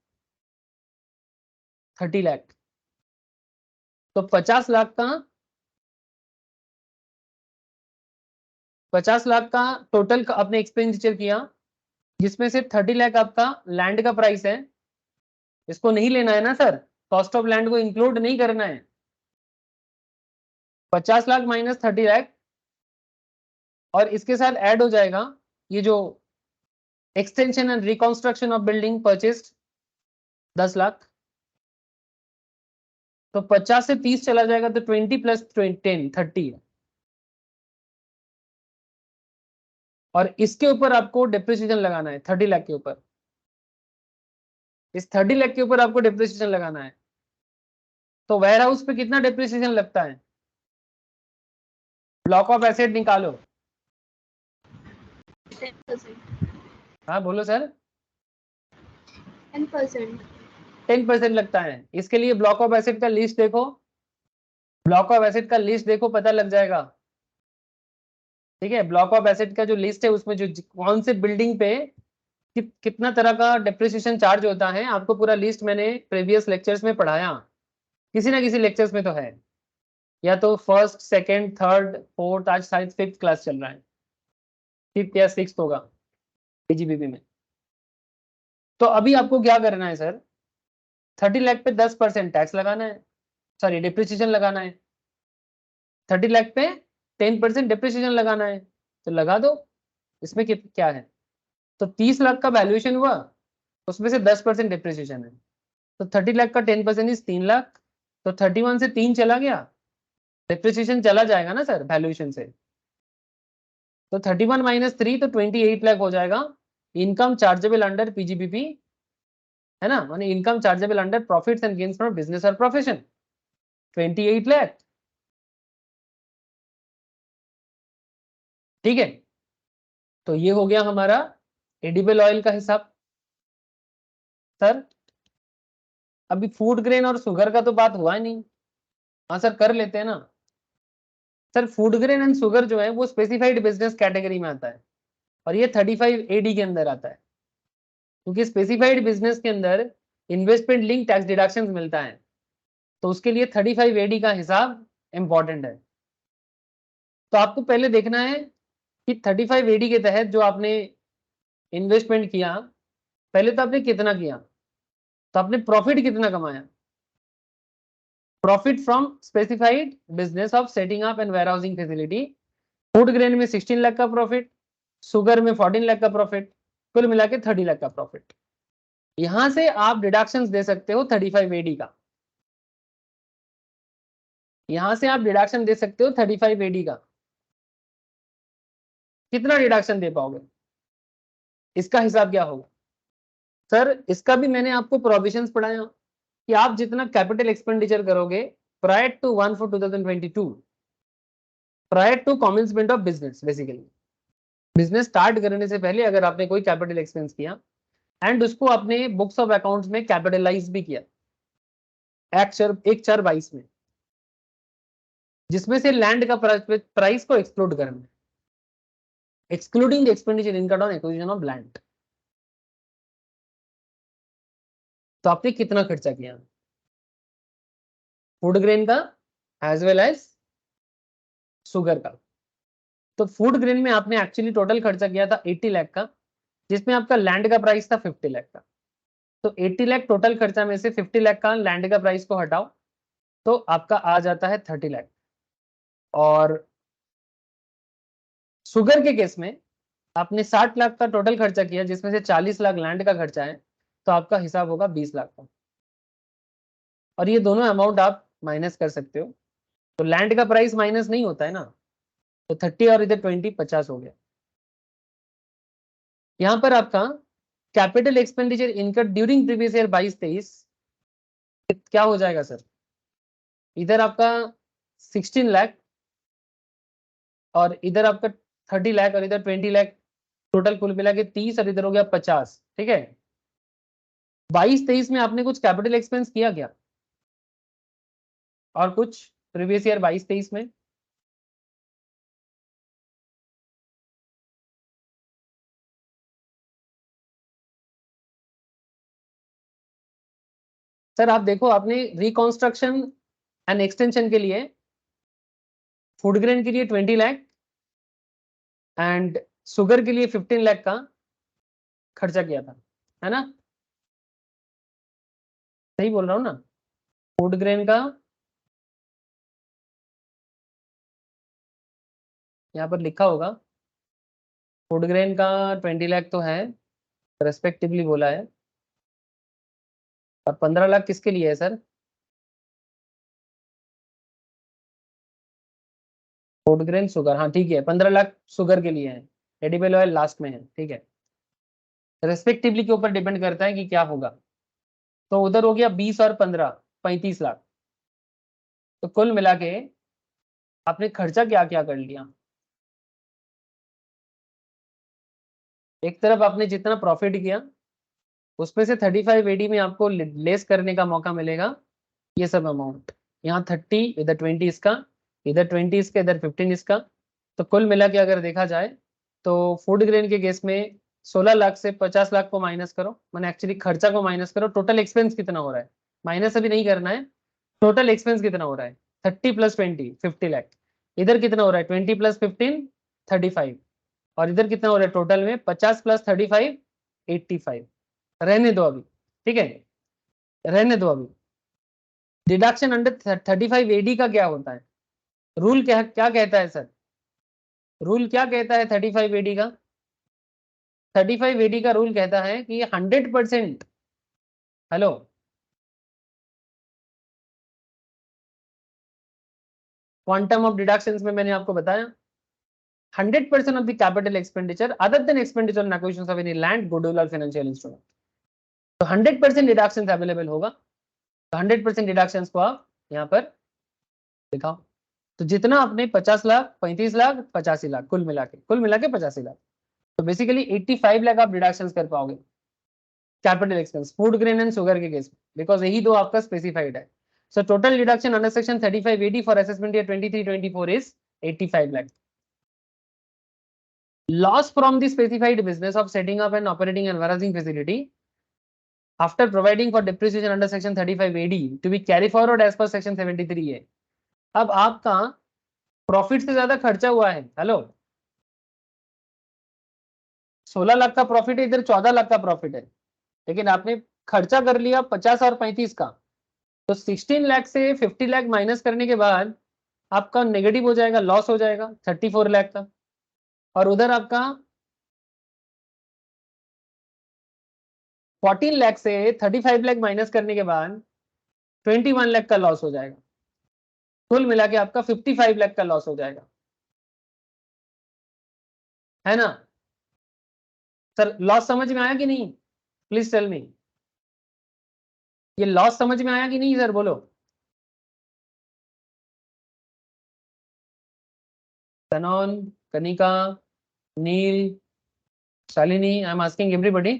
30 लाख। तो 50 लाख का 50 लाख का टोटल आपने एक्सपेंडिचर किया, जिसमें से 30 लाख आपका लैंड का प्राइस है। इसको नहीं लेना है ना सर, कॉस्ट ऑफ लैंड को इंक्लूड नहीं करना है। 50 लाख माइनस 30 लाख, और इसके साथ ऐड हो जाएगा ये जो extension and reconstruction of building purchased 10 lakh. तो 50 से 30 चला जाएगा तो 20 प्लस 10 30। और इसके ऊपर आपको डिप्रिसिएशन लगाना है 30 लाख के ऊपर। इस 30 लाख के ऊपर आपको डिप्रिसिएशन लगाना है। तो वेयर हाउस पे कितना डिप्रिसिएशन लगता है? ब्लॉक ऑफ एसेट निकालो। 10%। हाँ बोलो सर। 10%। 10% लगता है। इसके लिए ब्लॉक ऑफ एसेट का लिस्ट देखो, ब्लॉक ऑफ एसेट का लिस्ट देखो, पता लग जाएगा। ठीक है, ब्लॉक ऑफ एसेट का जो लिस्ट है उसमें जो कौन से बिल्डिंग पे कितना तरह का डिप्रिसिएशन चार्ज होता है, आपको पूरा लिस्ट मैंने प्रीवियस लेक्चर्स में पढ़ाया, किसी ना किसी लेक्चर्स में तो है, या तो फर्स्ट सेकंड थर्ड फोर्थ, आज शायद 5th क्लास चल रहा है, 5th या 6th होगा पीजीबीपी में। तो अभी आपको क्या करना है सर? 30 लाख पे 10% टैक्स लगाना है, सॉरी डिप्रिसिएशन लगाना है। 30 लाख पे 10% डिप्रिसिएशन लगाना है, तो लगा दो। इसमें क्या है? तो 30 लाख का वैल्यूएशन हुआ, उसमें से 10% डिप्रिसिएशन है, तो 30 लाख का 10% इज 3 लाख। तो 31 से 3 चला गया, डिप्रिसिएशन चला जाएगा ना सर वैल्यूएशन से। तो 31 माइनस 3 तो 28 लाख हो जाएगा इनकम चार्जेबल अंडर पीजीबीपी, है ना, माने income chargeable under profits and gains from business और प्रोफेशन 28 लाख। ठीक है, तो ये हो गया हमारा एडिबल ऑयल का हिसाब। सर अभी फूड ग्रेन और शुगर का तो बात हुआ नहीं। हाँ सर कर लेते हैं ना। Sir food grain and sugar जो है वो स्पेसिफाइड बिजनेस कैटेगरी में आता है, और ये 35 एडी के अंदर आता है, क्योंकि स्पेसिफाइड बिजनेस के अंदर इन्वेस्टमेंट लिंक टैक्स डिडक्शंस मिलता है, तो उसके लिए 35 एडी का हिसाब इंपॉर्टेंट है। तो आपको पहले देखना है कि 35 एडी के तहत जो आपने इन्वेस्टमेंट किया, पहले तो आपने कितना किया, तो आपने प्रॉफिट कितना कमाया। Profit from specified business of setting up and warehousing facility, food grain में 16 लाख का प्रॉफिट, शुगर में 14 लाख का प्रॉफिट, कुल मिला के 30 लाख का प्रॉफिट। यहां से आप डिडक्शंस दे सकते हो 35 एडी का, यहां से आप डिडक्शन दे सकते हो 35 एडी का। कितना डिडक्शन दे पाओगे, इसका हिसाब क्या होगा? सर इसका भी मैंने आपको प्रोविजंस पढ़ाया कि आप जितना कैपिटल एक्सपेंडिचर करोगे prior to 1/4/2022, prior to commencement of business, basically business start करने से पहले अगर आपने कोई कैपिटल एक्सपेंस किया एंड उसको अपने बुक्स ऑफ अकाउंट्स में कैपिटलाइज भी किया 1/4/22 में, जिसमें से लैंड का प्राइस को एक्सक्लूड करना है, excluding the expenditure incurred on acquisition of land. तो आपने कितना खर्चा किया फूड ग्रेन का एज वेल एज शुगर का? तो फूड ग्रेन में आपने एक्चुअली टोटल खर्चा किया था 80 लाख का, जिसमें आपका लैंड का प्राइस था 50 लाख का। तो 80 लाख टोटल खर्चा में से 50 लाख का लैंड का प्राइस को हटाओ तो आपका आ जाता है 30 लाख। और शुगर के केस में आपने 60 लाख का टोटल खर्चा किया जिसमें से 40 लाख लैंड का खर्चा है, तो आपका हिसाब होगा 20 लाख का। और ये दोनों अमाउंट आप माइनस कर सकते हो। तो लैंड का प्राइस माइनस नहीं होता है ना, तो 30 और इधर 20 50 हो गया। यहां पर आपका capital expenditure income during previous year 22-23 क्या हो जाएगा सर? इधर आपका 16 लाख और इधर आपका 30 लाख और इधर 20 लाख, टोटल कुल मिला के 30 और इधर हो गया 50। ठीक है, 22-23 में आपने कुछ कैपिटल एक्सपेंस किया क्या? और कुछ प्रीवियस ईयर 22-23 में? सर आप देखो, आपने रिकॉन्स्ट्रक्शन एंड एक्सटेंशन के लिए फूड ग्रेन के लिए 20 लाख एंड शुगर के लिए 15 लाख का खर्चा किया था, है ना? सही बोल रहा हूँ ना? फूड ग्रेन का यहाँ पर लिखा होगा, फूड ग्रेन का 20 लाख तो है, रेस्पेक्टिवली बोला है। और 15 लाख किसके लिए है सर? फूड ग्रेन शुगर, हाँ ठीक है, 15 लाख शुगर के लिए है। एडिबल ऑयल लास्ट में है, ठीक है। रेस्पेक्टिवली के ऊपर डिपेंड करता है कि क्या होगा। तो उधर हो गया 20 और 15 35 लाख। तो कुल मिला के आपने खर्चा क्या क्या कर लिया? एक तरफ आपने जितना प्रॉफिट किया उसमें से 35 एडी में आपको लेस करने का मौका मिलेगा ये सब अमाउंट। यहाँ 30, इधर 20 इसका, इधर 20 इसका, इधर 15 इसका। तो कुल मिला के अगर देखा जाए तो फूड ग्रेन के केस में 16 लाख से 50 लाख को माइनस करो, मैंने एक्चुअली खर्चा को माइनस करो, टोटल एक्सपेंस कितना हो रहा है, माइनस अभी नहीं करना है। टोटल एक्सपेंस कितना हो रहा है? 30 + 20 50 लाख। इधर कितना हो रहा है? 20 + 15 35। और इधर कितना हो रहा है टोटल में? 50 + 35 85। रहने दो अभी, ठीक है, रहने दो अभी। डिडक्शन अंडर 35 एडी का क्या होता है? रूल क्या क्या कहता है सर? रूल क्या कहता है 35 एडी का? 35 एडी का रूल कहता है कि 100%, हेलो, क्वांटम ऑफ डिडक्शंस में मैंने आपको बताया 100% of the capital expenditure other than expenditure on acquisition of any land, goodwill और फाइनेंशियल इंस्ट्रूमेंट। तो 100% डिडक्शंस अवेलेबल होगा। तो 100% डिडक्शंस को आप यहाँ पर दिखाओ। तो जितना आपने 50 लाख 35 लाख 85 लाख कुल मिला के 85 लाख, तो बेसिकली 85 लाख आप डिडक्शंस कर पाओगे capital expense food grain and sugar के केस में, बिकॉज यही दो आपका स्पेसिफाइड है। So total deduction under section 35 AD for assessment year 23-24 is 85 lakh. Loss from the specified business of setting up and operating a warehousing facility after providing for depreciation under section 35 AD to be carry forward as per section 73A। अब आपका profit से ज्यादा खर्चा हुआ है, hello, 16 lakh का profit है, इधर 14 लाख का प्रॉफिट है, लेकिन आपने खर्चा कर लिया 50 और 35 का। तो 16 लाख से 50 लाख माइनस करने के बाद आपका नेगेटिव हो जाएगा, लॉस हो जाएगा 34 लाख का। और उधर आपका 14 लाख से 35 लाख माइनस करने के बाद 21 लाख का लॉस हो जाएगा। कुल मिला के आपका 55 लाख का लॉस हो जाएगा, है ना सर? लॉस समझ में आया कि नहीं? प्लीज टेल मी, ये लॉस समझ में आया कि नहीं सर? बोलो। Tanon, Kanika, Neel, Shalini, I am asking everybody,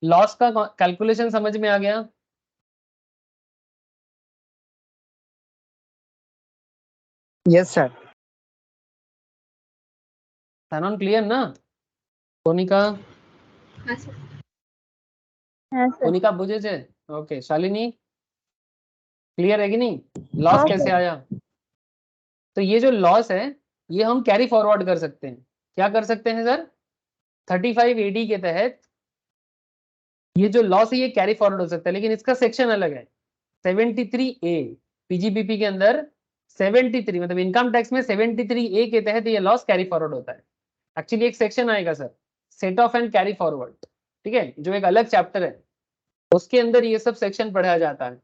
loss का कैलकुलेशन समझ में आ गया? Yes sir. तनोन क्लियर ना? कोनिका, हाँ सर। हाँ सर। कोनिका बुझे छे? ओके, शालिनी क्लियर है कि नहीं? लॉस हाँ कैसे सर। आया? तो ये जो लॉस है ये हम कैरी फॉरवर्ड कर सकते हैं। क्या कर सकते हैं सर? 35AD के तहत ये जो लॉस है ये कैरी फॉरवर्ड हो सकता है, लेकिन इसका सेक्शन अलग है। 73A पीजीबीपी के अंदर 73 मतलब इनकम टैक्स में 73A के तहत ये लॉस कैरी फॉरवर्ड होता है। एक्चुअली एक सेक्शन आएगा sir, set of and carry forward, ठीक है, जो एक अलग चैप्टर है, उसके अंदर ये सब सेक्शन पढ़ाया जाता है।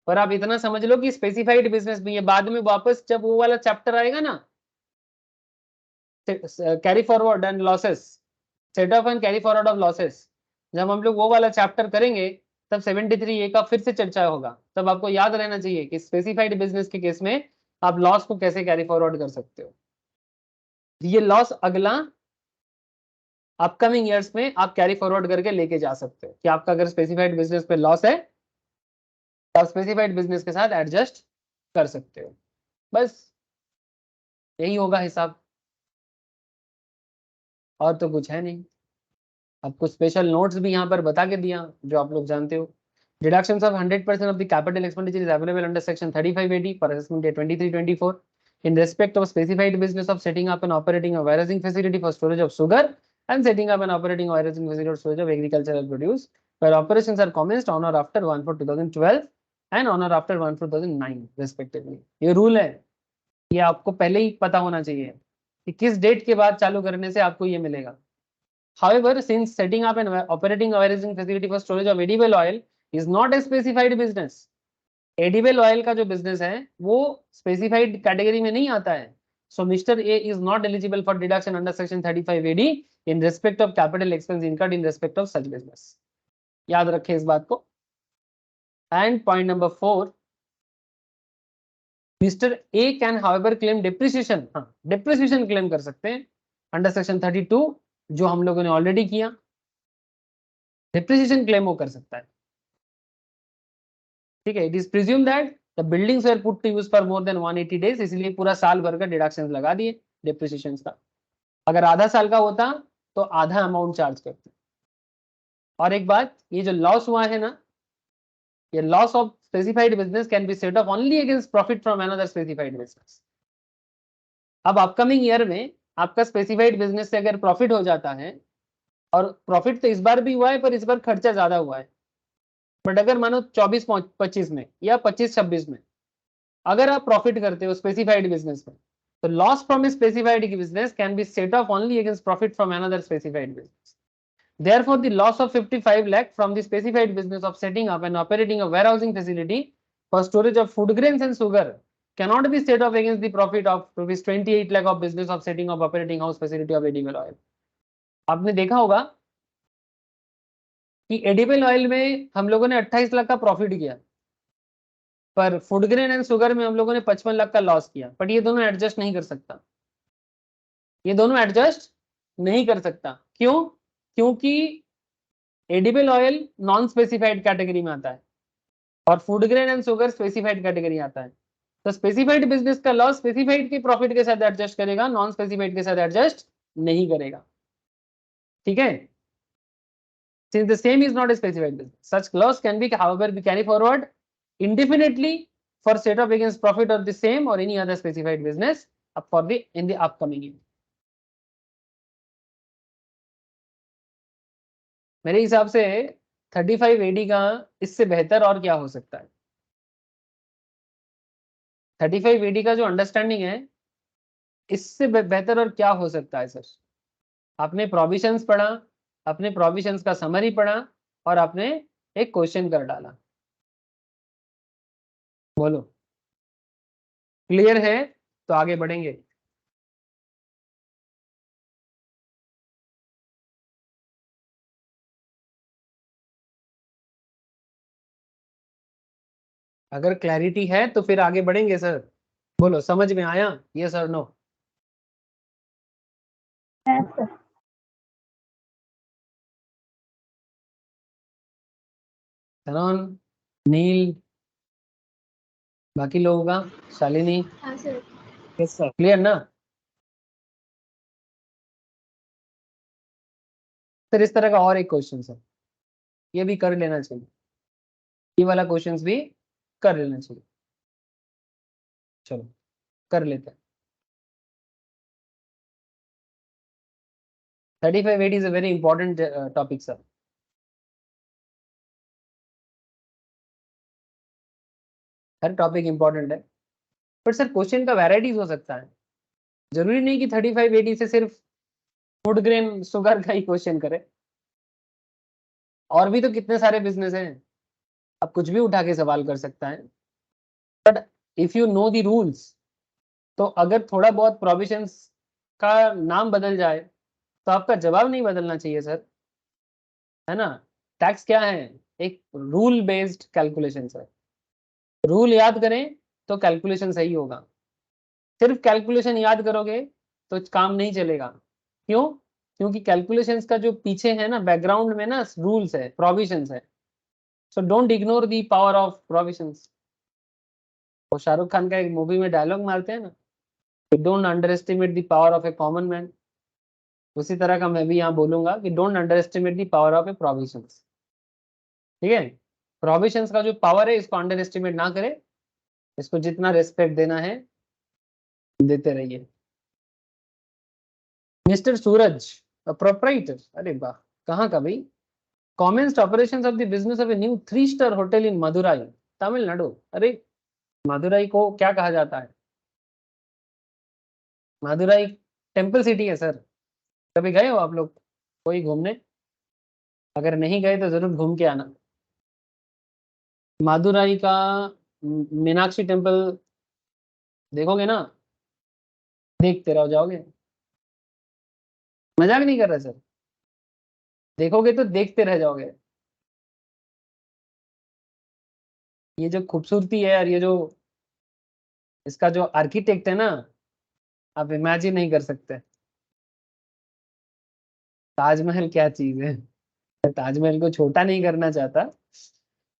और आप इतना समझ लो कि स्पेसिफाइड बिजनेस भी ये बाद में वापस जब वो वाला चैप्टर आएगा ना, carry forward and losses, set of and carry forward of losses, जब हम लोग वो वाला चैप्टर करेंगे तब 73A का फिर से चर्चा होगा। तब आपको याद रहना चाहिए कि स्पेसिफाइड बिजनेस के केस में आप लॉस को कैसे कैरी फॉरवर्ड कर सकते हो। ये लॉस अगला अपकमिंग ईयर्स में आप कैरी फॉरवर्ड करके लेके जा सकते हो कि आपका अगर स्पेसिफाइड बिजनेस पे लॉस है तो आप स्पेसिफाइड बिजनेस के साथ एडजस्ट कर सकते हो। बस यही होगा हिसाब, और तो कुछ है नहीं। आपको स्पेशल नोट्स भी यहाँ पर बता के दिया जो आप लोग जानते हो। Deductions of 100% of the capital expenditure is available under section 35AD for assessment day 23-24 in respect of specified business of setting up and operating a warehousing facility for storage of sugar and setting up and operating a warehousing facility for storage of agricultural produce where operations are commenced on or after 1/4/2012 and on or after 1/4/2009 respectively। ये rule है, ये आपको पहले ही पता होना चाहिए कि किस डेट के बाद चालू करने से आपको ये मिलेगा। However, since setting up and operating a warehousing facility for storage of edible oil is not a specified business, edible oil का जो business है वो specified category में नहीं आता है, so Mr. A is not eligible for deduction under section 35AD in respect of capital expense incurred in respect of such business। याद रखें इस बात को। And point number 4, Mr. A can however claim depreciation, हाँ depreciation claim कर सकते हैं under section 32 जो हम लोगों ने ऑलरेडी किया, डिप्रिसिएशन क्लेम वो कर सकता है, ठीक है। It is presume that the buildings were put to use for more than 180 days, इसलिए पूरा साल भर का डिडक्शन लगा दिए डिप्रिसिएशन का। अगर आधा साल का होता तो आधा अमाउंट चार्ज करते। और एक बात, ये जो लॉस हुआ है ना, ये loss of specified business can be set of only against profit from another specified business. अब अपकमिंग ईयर में आपका स्पेसिफाइड बिजनेस से अगर प्रॉफिट हो जाता है, और प्रॉफिट तो इस बार भी हुआ है पर इस बार खर्चा ज्यादा हुआ है, बट अगर मानो 24-25 में या 25-26 में अगर आप प्रॉफिट करते हो स्पेसिफाइड बिजनेस में, तो loss from a specified business can be set of only against profit from another specified business. Therefore, the loss of 55 lakh from the specified business of setting up and operating a warehousing facility for storage of food grains and sugar cannot be set off against the profit of rupees 28 lakh of business of setting up operating house facility of edible oil। आपने देखा होगा कि edible oil में हम लोगों ने 28 लाख का profit किया, पर फूड ग्रेन एंड शुगर में हम लोगों ने 55 लाख का लॉस किया। बट ये दोनों एडजस्ट नहीं कर सकता, ये दोनों एडजस्ट नहीं कर सकता। क्यों? क्योंकि edible oil non specified category में आता है और food grain and sugar specified category आता है। तो स्पेसिफाइड बिजनेस का लॉस स्पेसिफाइड के प्रॉफिट के साथ एडजस्ट करेगा, नॉन स्पेसिफाइड के साथ एडजस्ट नहीं करेगा, ठीक है। Since the same is not a specified business, such loss can be however be carry forward indefinitely for set off against profit of the same or any other specified business up for the in the upcoming year। मेरे हिसाब से 35AD का इससे बेहतर और क्या हो सकता है। 35AD का जो अंडरस्टैंडिंग है इससे बेहतर और क्या हो सकता है सर। आपने प्रोविजंस पढ़ा, अपने प्रोविजंस का समरी पढ़ा और आपने एक क्वेश्चन कर डाला। बोलो क्लियर है तो आगे बढ़ेंगे। अगर क्लैरिटी है तो फिर आगे बढ़ेंगे सर। बोलो समझ में आया, यस और नो? है सर। तनन, नील, बाकी लोगों का, शालिनी, हाँ सर। Yes sir. क्लियर ना? फिर इस तरह का और एक क्वेश्चन सर, ये भी कर लेना चाहिए, ये वाला क्वेश्चन भी कर लेना चाहिए। चलो कर लेते हैं। 35 AD is a very important topic, sir. Her topic important है, पर सर क्वेश्चन का वैरायटीज हो सकता है, जरूरी नहीं कि 35 AD से सिर्फ फूड ग्रेन शुगर का ही क्वेश्चन करे, और भी तो कितने सारे बिजनेस हैं, आप कुछ भी उठा के सवाल कर सकता है। But if you know the rules, तो अगर थोड़ा बहुत प्रोविजंस का नाम बदल जाए तो आपका जवाब नहीं बदलना चाहिए सर, है ना। टैक्स क्या है, एक rule based calculation sir, rule याद करें तो कैलकुलेशन सही होगा, सिर्फ कैलकुलेशन याद करोगे तो काम नहीं चलेगा। क्यों? क्योंकि कैलकुलेशंस का जो पीछे है ना बैकग्राउंड में ना रूल्स है, प्रोविजंस है, so don't ignore the power of provisions. वो शाहरुख खान का एक मूवी में डायलॉग मारते हैं ना, don't under estimate the power of A common man, उसी तरह का मैं भी यहाँ बोलूंगा कि don't under estimate the power of A provisions. ठीक है, प्रोविजंस का जो पावर है इसको अंडर एस्टिमेट ना करें, इसको जितना रेस्पेक्ट देना है देते रहिए। मिस्टर सूरज, प्रोप्राइटर, अरे वाह, कहाँ का भाई? Commenced operations of the business of a new 3-स्टार होटल इन मदुराई, तमिलनाडु। अरे मदुराई को क्या कहा जाता है? मदुराई टेम्पल सिटी है सर, कभी गए हो आप लोग कोई घूमने? अगर नहीं गए तो जरूर घूम के आना। मदुराई का मीनाक्षी टेम्पल देखोगे ना, देखते रह जाओगे, मजाक नहीं कर रहा सर, देखोगे तो देखते रह जाओगे। ये जो खूबसूरती है और ये जो इसका जो आर्किटेक्ट है ना, आप इमेजिन नहीं कर सकते। ताजमहल क्या चीज है, मैं ताजमहल को छोटा नहीं करना चाहता,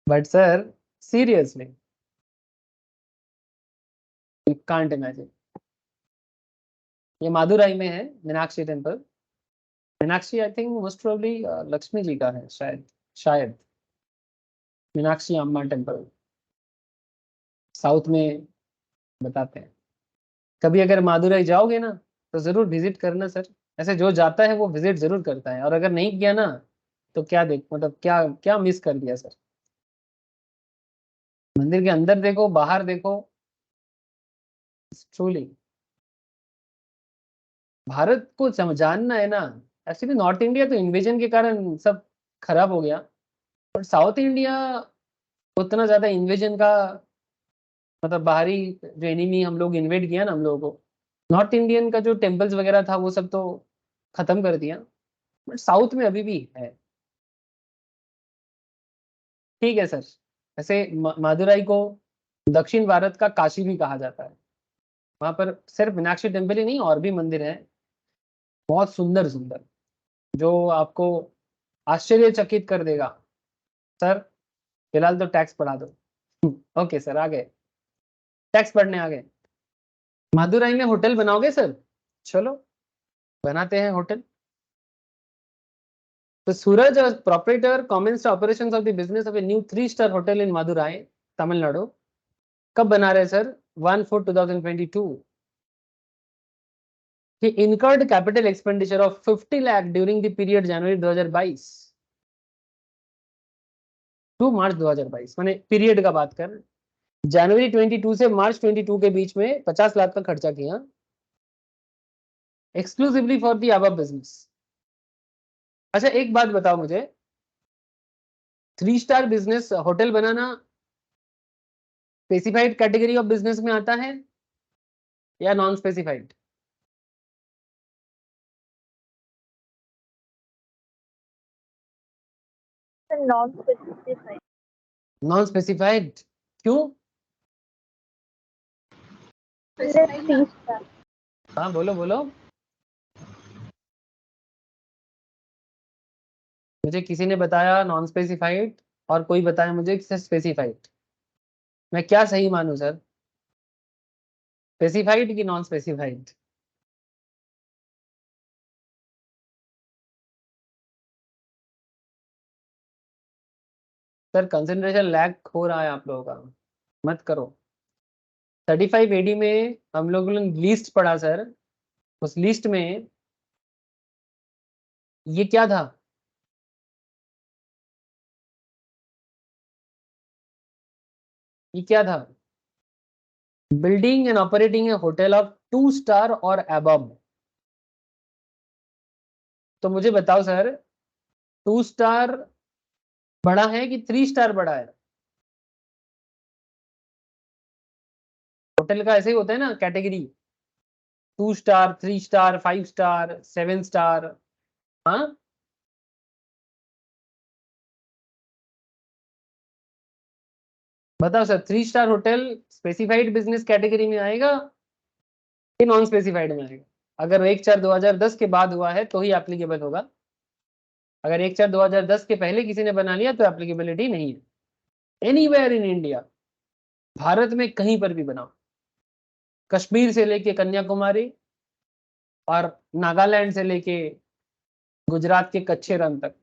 but sir seriously you can't imagine. ये मादुराई में है Meenakshi temple. Meenakshi I think most probably Lakshmi ji का है शायद, शायद मीनाक्षी अम्मा टेम्पल साउथ में बताते हैं। कभी अगर मादुराई जाओगे ना तो जरूर विजिट करना सर, ऐसे जो जाता है वो विजिट जरूर करता है, और अगर नहीं किया ना तो क्या देख मतलब क्या क्या मिस कर दिया सर। मंदिर के अंदर देखो, बाहर देखो, ट्रूली भारत को जानना है ना। एक्चुअली नॉर्थ इंडिया तो इन्वेजन के कारण सब खराब हो गया, पर साउथ इंडिया उतना ज्यादा इन्वेजन का मतलब बाहरी जो एनिमी हम लोग इन्वेड किया ना हम लोगों को, नॉर्थ इंडियन का जो टेम्पल्स वगैरह था वो सब तो खत्म कर दिया, बट साउथ में अभी भी है। ठीक है सर, ऐसे मदुराई को दक्षिण भारत का काशी भी कहा जाता है। वहां पर सिर्फ मीनाक्षी टेम्पल ही नहीं और भी मंदिर हैं, बहुत सुंदर सुंदर, जो आपको आश्चर्यचकित कर देगा। सर फिलहाल तो टैक्स पढ़ा दो। ओके सर, आ गए, टैक्स पढ़ने आ गए। मदुराई में होटल बनाओगे सर? चलो बनाते हैं होटल। तो Suraj proprietor commenced operations of the business of a new 3-स्टार होटल इन मदुराई, तमिलनाडु। कब बना रहे sir? 1/4/2022। He incurred capital expenditure of 50 lakh during the period January 2022 to March 2022, माने पीरियड का बात कर, जनवरी 22 से मार्च 22 के बीच में 50 लाख का खर्चा किया exclusively for the above business. अच्छा एक बात बताओ मुझे, 3-स्टार बिजनेस होटल बनाना स्पेसिफाइड कैटेगरी ऑफ बिजनेस में आता है या non specified? Non specified. Non specified क्यों? 3-स्टार। हाँ बोलो बोलो, मुझे किसी ने बताया नॉन स्पेसिफाइड और कोई बताया मुझे स्पेसिफाइड, मैं क्या सही मानूं सर, स्पेसिफाइड कि non specified? Sir concentration lag हो रहा है आप लोगों का, मत करो। 35 AD में हम लोगों ने लिस्ट पढ़ा सर, उस लिस्ट में ये क्या था? ये क्या था? Building and operating A hotel of 2 star और अबव। तो मुझे बताओ सर, 2 स्टार बड़ा है कि 3 स्टार बड़ा है? होटल का ऐसे ही होता है ना category, 2 star, 3 star, 5 star, 7 star. हाँ, बताओ sir, 3 star hotel specified business category में आएगा कि नॉन स्पेसिफाइड में आएगा? अगर 1/4/2010 के बाद हुआ है तो ही एप्लीकेबल होगा। अगर 1/4/2010 के पहले किसी ने बना लिया तो एप्लीकेबिलिटी नहीं है। एनीवेयर इन इंडिया, भारत में कहीं पर भी बनाओ, कश्मीर से लेके कन्याकुमारी और नागालैंड से लेके गुजरात के कच्चे रण तक,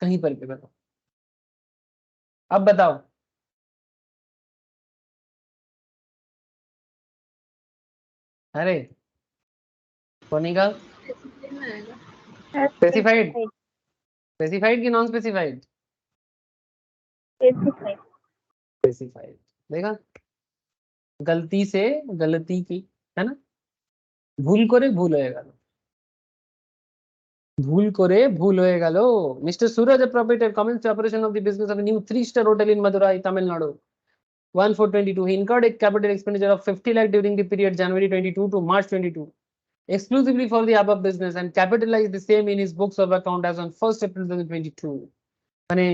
कहीं पर भी बनाओ। अब बताओ, अरे सोनी का स्पेसिफाइड, Specified. स्पेसिफाइड कि नॉन स्पेसिफाइड? Specified. स्पेसिफाइड। देखा, गलती से गलती की, है ना? भूल करे भूल होएगा लो, भूल करे भूल होएगा लो। Mister Suraj, a proprietor, commenced operation of the business of a new 3-star hotel in Madurai, Tamil Nadu. 1/4/22. He incurred a capital expenditure of 50 lakh during the period January 22 to March 22, exclusively for the above business, and capitalized the same in his books of account as on 1st April 2022. यानी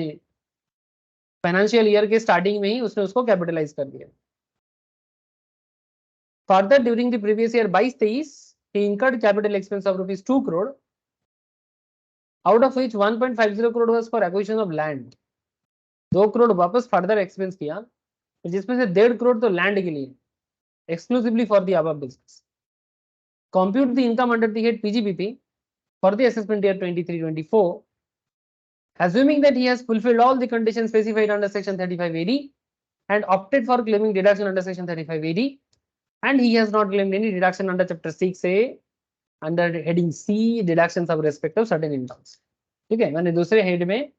financial year के starting में ही उसने उसको capitalise कर दिया। Further during the previous year 22-23, he incurred capital expense of rupees 2 crore, out of which 1.50 crore was for acquisition of land. 2 crore वापस further expense किया, जिसमें से 1.5 crore तो लैंड के लिए, exclusively for the above business. Compute the income under the head PGBP for the assessment year 23-24, assuming that he has fulfilled all the conditions specified under section 35 AD and opted for claiming deduction under section 35 AD, and he has not claimed any deduction under chapter 6A under heading C, deductions of respect of certain incomes. ठीक है, मैंने दूसरे head में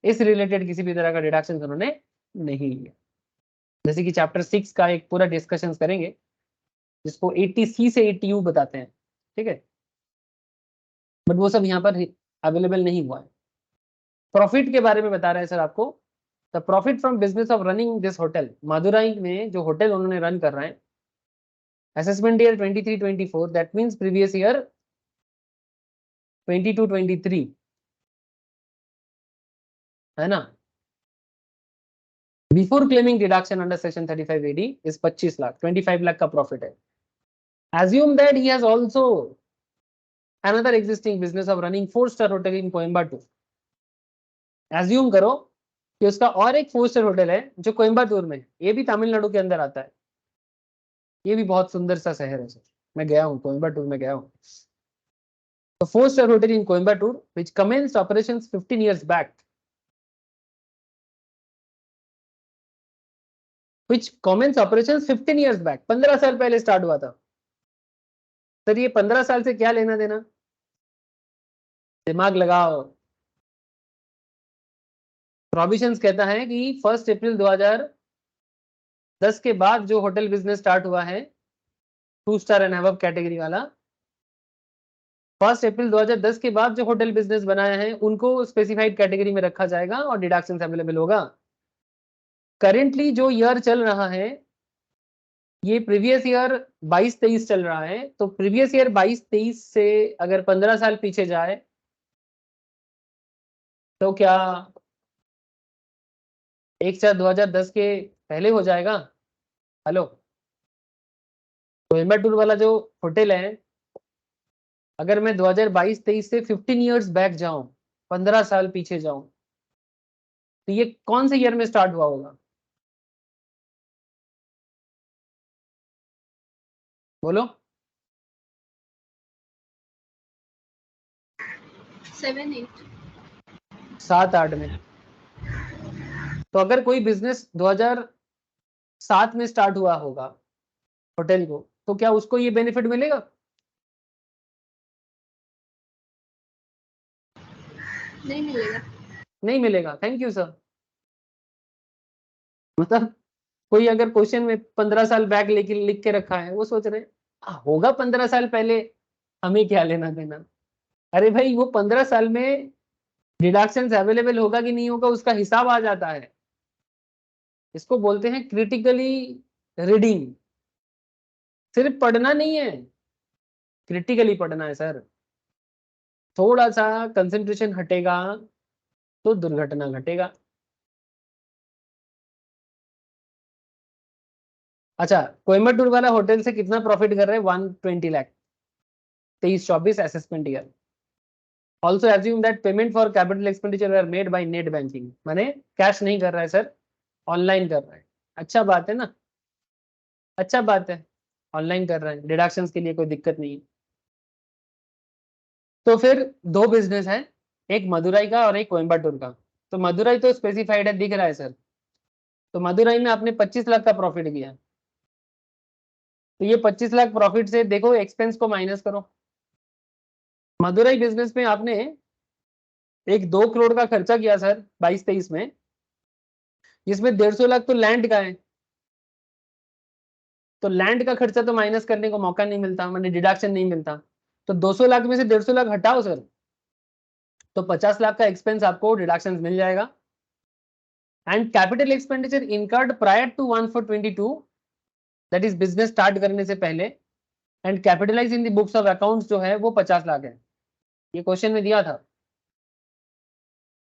इस related किसी भी तरह का डिडक्शन उन्होंने नहीं लिया। जैसे कि चैप्टर 6 का एक पूरा डिस्कशन करेंगे, जिसको 80C से 80U बताते हैं, ठीक है, बट वो सब यहाँ पर अवेलेबल नहीं हुआ है। प्रॉफिट के बारे में बता रहे हैं सर आपको। The profit from business of running this hotel, Madurai में जो होटल उन्होंने रन कर रहे हैं, assessment year 23-24, that means previous year 22-23, है ना? Before claiming deduction under section 35 AD is 25 lakh, 25 lakh का प्रॉफिट है। Assume that he has also another existing business of running 4-star hotel in Coimbatore. Assume करो कि उसका और एक 4-स्टार होटल है जो कोयम्बटूर में, ये भी तमिलनाडु के अंदर आता है। ये भी बहुत सुंदर सा शहर है सर, मैं गया हूँ कोयम्बटूर में गया हूँ। तो 4-स्टार hotel in Coimbatore which commenced operations 15 years back, which commenced operations 15 years back, 15 साल पहले स्टार्ट हुआ था। सर ये 15 साल से क्या लेना देना? दिमाग लगाओ। प्रोविजंस कहता है कि 1 अप्रैल 2010 के बाद जो होटल बिजनेस स्टार्ट हुआ है, 2 स्टार एंड अबव कैटेगरी वाला, 1 अप्रैल 2010 के बाद जो होटल बिजनेस बनाया है उनको स्पेसिफाइड कैटेगरी में रखा जाएगा और डिडक्शन अवेलेबल होगा। करेंटली जो ईयर चल रहा है, ये प्रीवियस ईयर 22-23 चल रहा है, तो प्रीवियस ईयर 22-23 से अगर 15 साल पीछे जाए तो क्या 1/4/2010 के पहले हो जाएगा? हेलो, कोयम्बटूर वाला जो होटल है, अगर मैं 2022-23 से 15 ईयर्स बैक जाऊं, 15 साल पीछे जाऊं, तो ये कौन से ईयर में स्टार्ट हुआ होगा? बोलो। 7-8 में। तो अगर कोई बिजनेस 2007 में स्टार्ट हुआ होगा होटल को, तो क्या उसको ये बेनिफिट मिलेगा? नहीं मिलेगा। नहीं मिलेगा, थैंक यू सर। मतलब कोई अगर क्वेश्चन में 15 साल बैक लिख के रखा है, वो सोच रहे हैं होगा 15 साल पहले, हमें क्या लेना देना। अरे भाई वो 15 साल में डिडक्शंस अवेलेबल होगा कि नहीं होगा उसका हिसाब आ जाता है। इसको बोलते हैं क्रिटिकली रीडिंग। सिर्फ पढ़ना नहीं है, क्रिटिकली पढ़ना है सर। थोड़ा सा कंसंट्रेशन हटेगा तो दुर्घटना घटेगा। अच्छा, कोयम्बटूर वाला होटल से कितना प्रॉफिट कर रहे हैं? 120 lakh, 23-24 assessment year. Also assume that payment for capital expenditure are made by net banking, माने कैश नहीं कर रहा है सर, ऑनलाइन कर रहा है। अच्छा बात है ना, अच्छा बात है, ऑनलाइन कर रहा है, डिडक्शंस के लिए कोई दिक्कत नहीं है। तो फिर दो बिजनेस है, एक मदुराई का और एक कोयम्बटूर का। तो मदुराई तो स्पेसिफाइड है, दिख रहा है सर। तो मदुराई में आपने 25 लाख का प्रॉफिट किया, तो ये 25 लाख प्रॉफिट से देखो एक्सपेंस को माइनस करो। मदुराई बिजनेस में आपने एक 2 करोड़ का खर्चा किया सर 22-23 में, जिसमें 150 लाख तो लैंड का है। तो लैंड का खर्चा तो माइनस करने को मौका नहीं मिलता, मैंने डिडक्शन नहीं मिलता। तो 200 लाख में से 150 लाख हटाओ सर, तो 50 लाख का एक्सपेंस आपको डिडक्शन मिल जाएगा। And capital expenditure incurred prior to 1/4/22, that is business start करने से पहले, and capitalize in the books of accounts जो है वो 50 लाख है। ये क्वेश्चन में दिया था,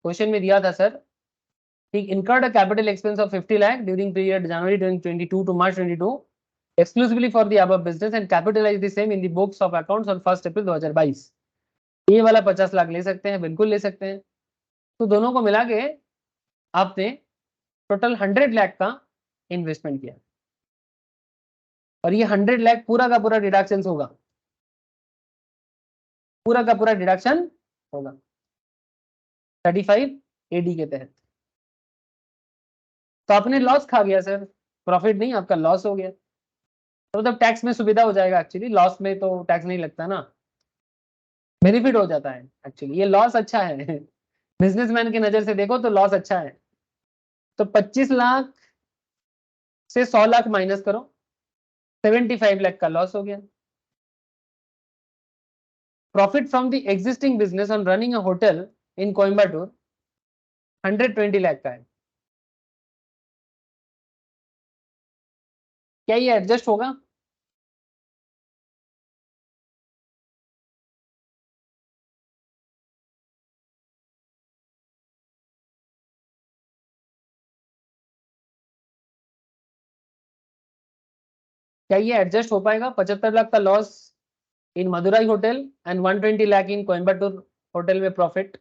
क्वेश्चन में दिया था sir. He incurred a capital expense of 50 lakh during period January 2022 to March 22 exclusively for the above business and capitalized the same in the books of accounts on 1 April 2022। ये वाला 50 लाख ले सकते हैं, बिल्कुल ले सकते हैं। तो दोनों को मिला के आपने टोटल 100 लाख का इन्वेस्टमेंट किया, और ये 100 लाख पूरा का पूरा डिडक्शन होगा, पूरा का पूरा डिडक्शन होगा 35 AD के तहत। तो आपने लॉस खा गया सर, प्रॉफिट नहीं, आपका लॉस हो गया। तो मतलब टैक्स में सुविधा हो जाएगा, एक्चुअली लॉस में तो टैक्स नहीं लगता ना, बेनिफिट हो जाता है। एक्चुअली ये लॉस अच्छा है बिजनेसमैन की नजर से देखो तो लॉस अच्छा है। तो 25 लाख से 100 लाख माइनस करो, 75 लाख का लॉस हो गया। Profit from the existing business on running a hotel in Coimbatore 120 lakh का है। क्या ये एडजस्ट होगा? क्या ये एडजस्ट हो पाएगा? 75 लाख का loss in Madurai hotel and 120 lakh in Coimbatore hotel में प्रॉफिट।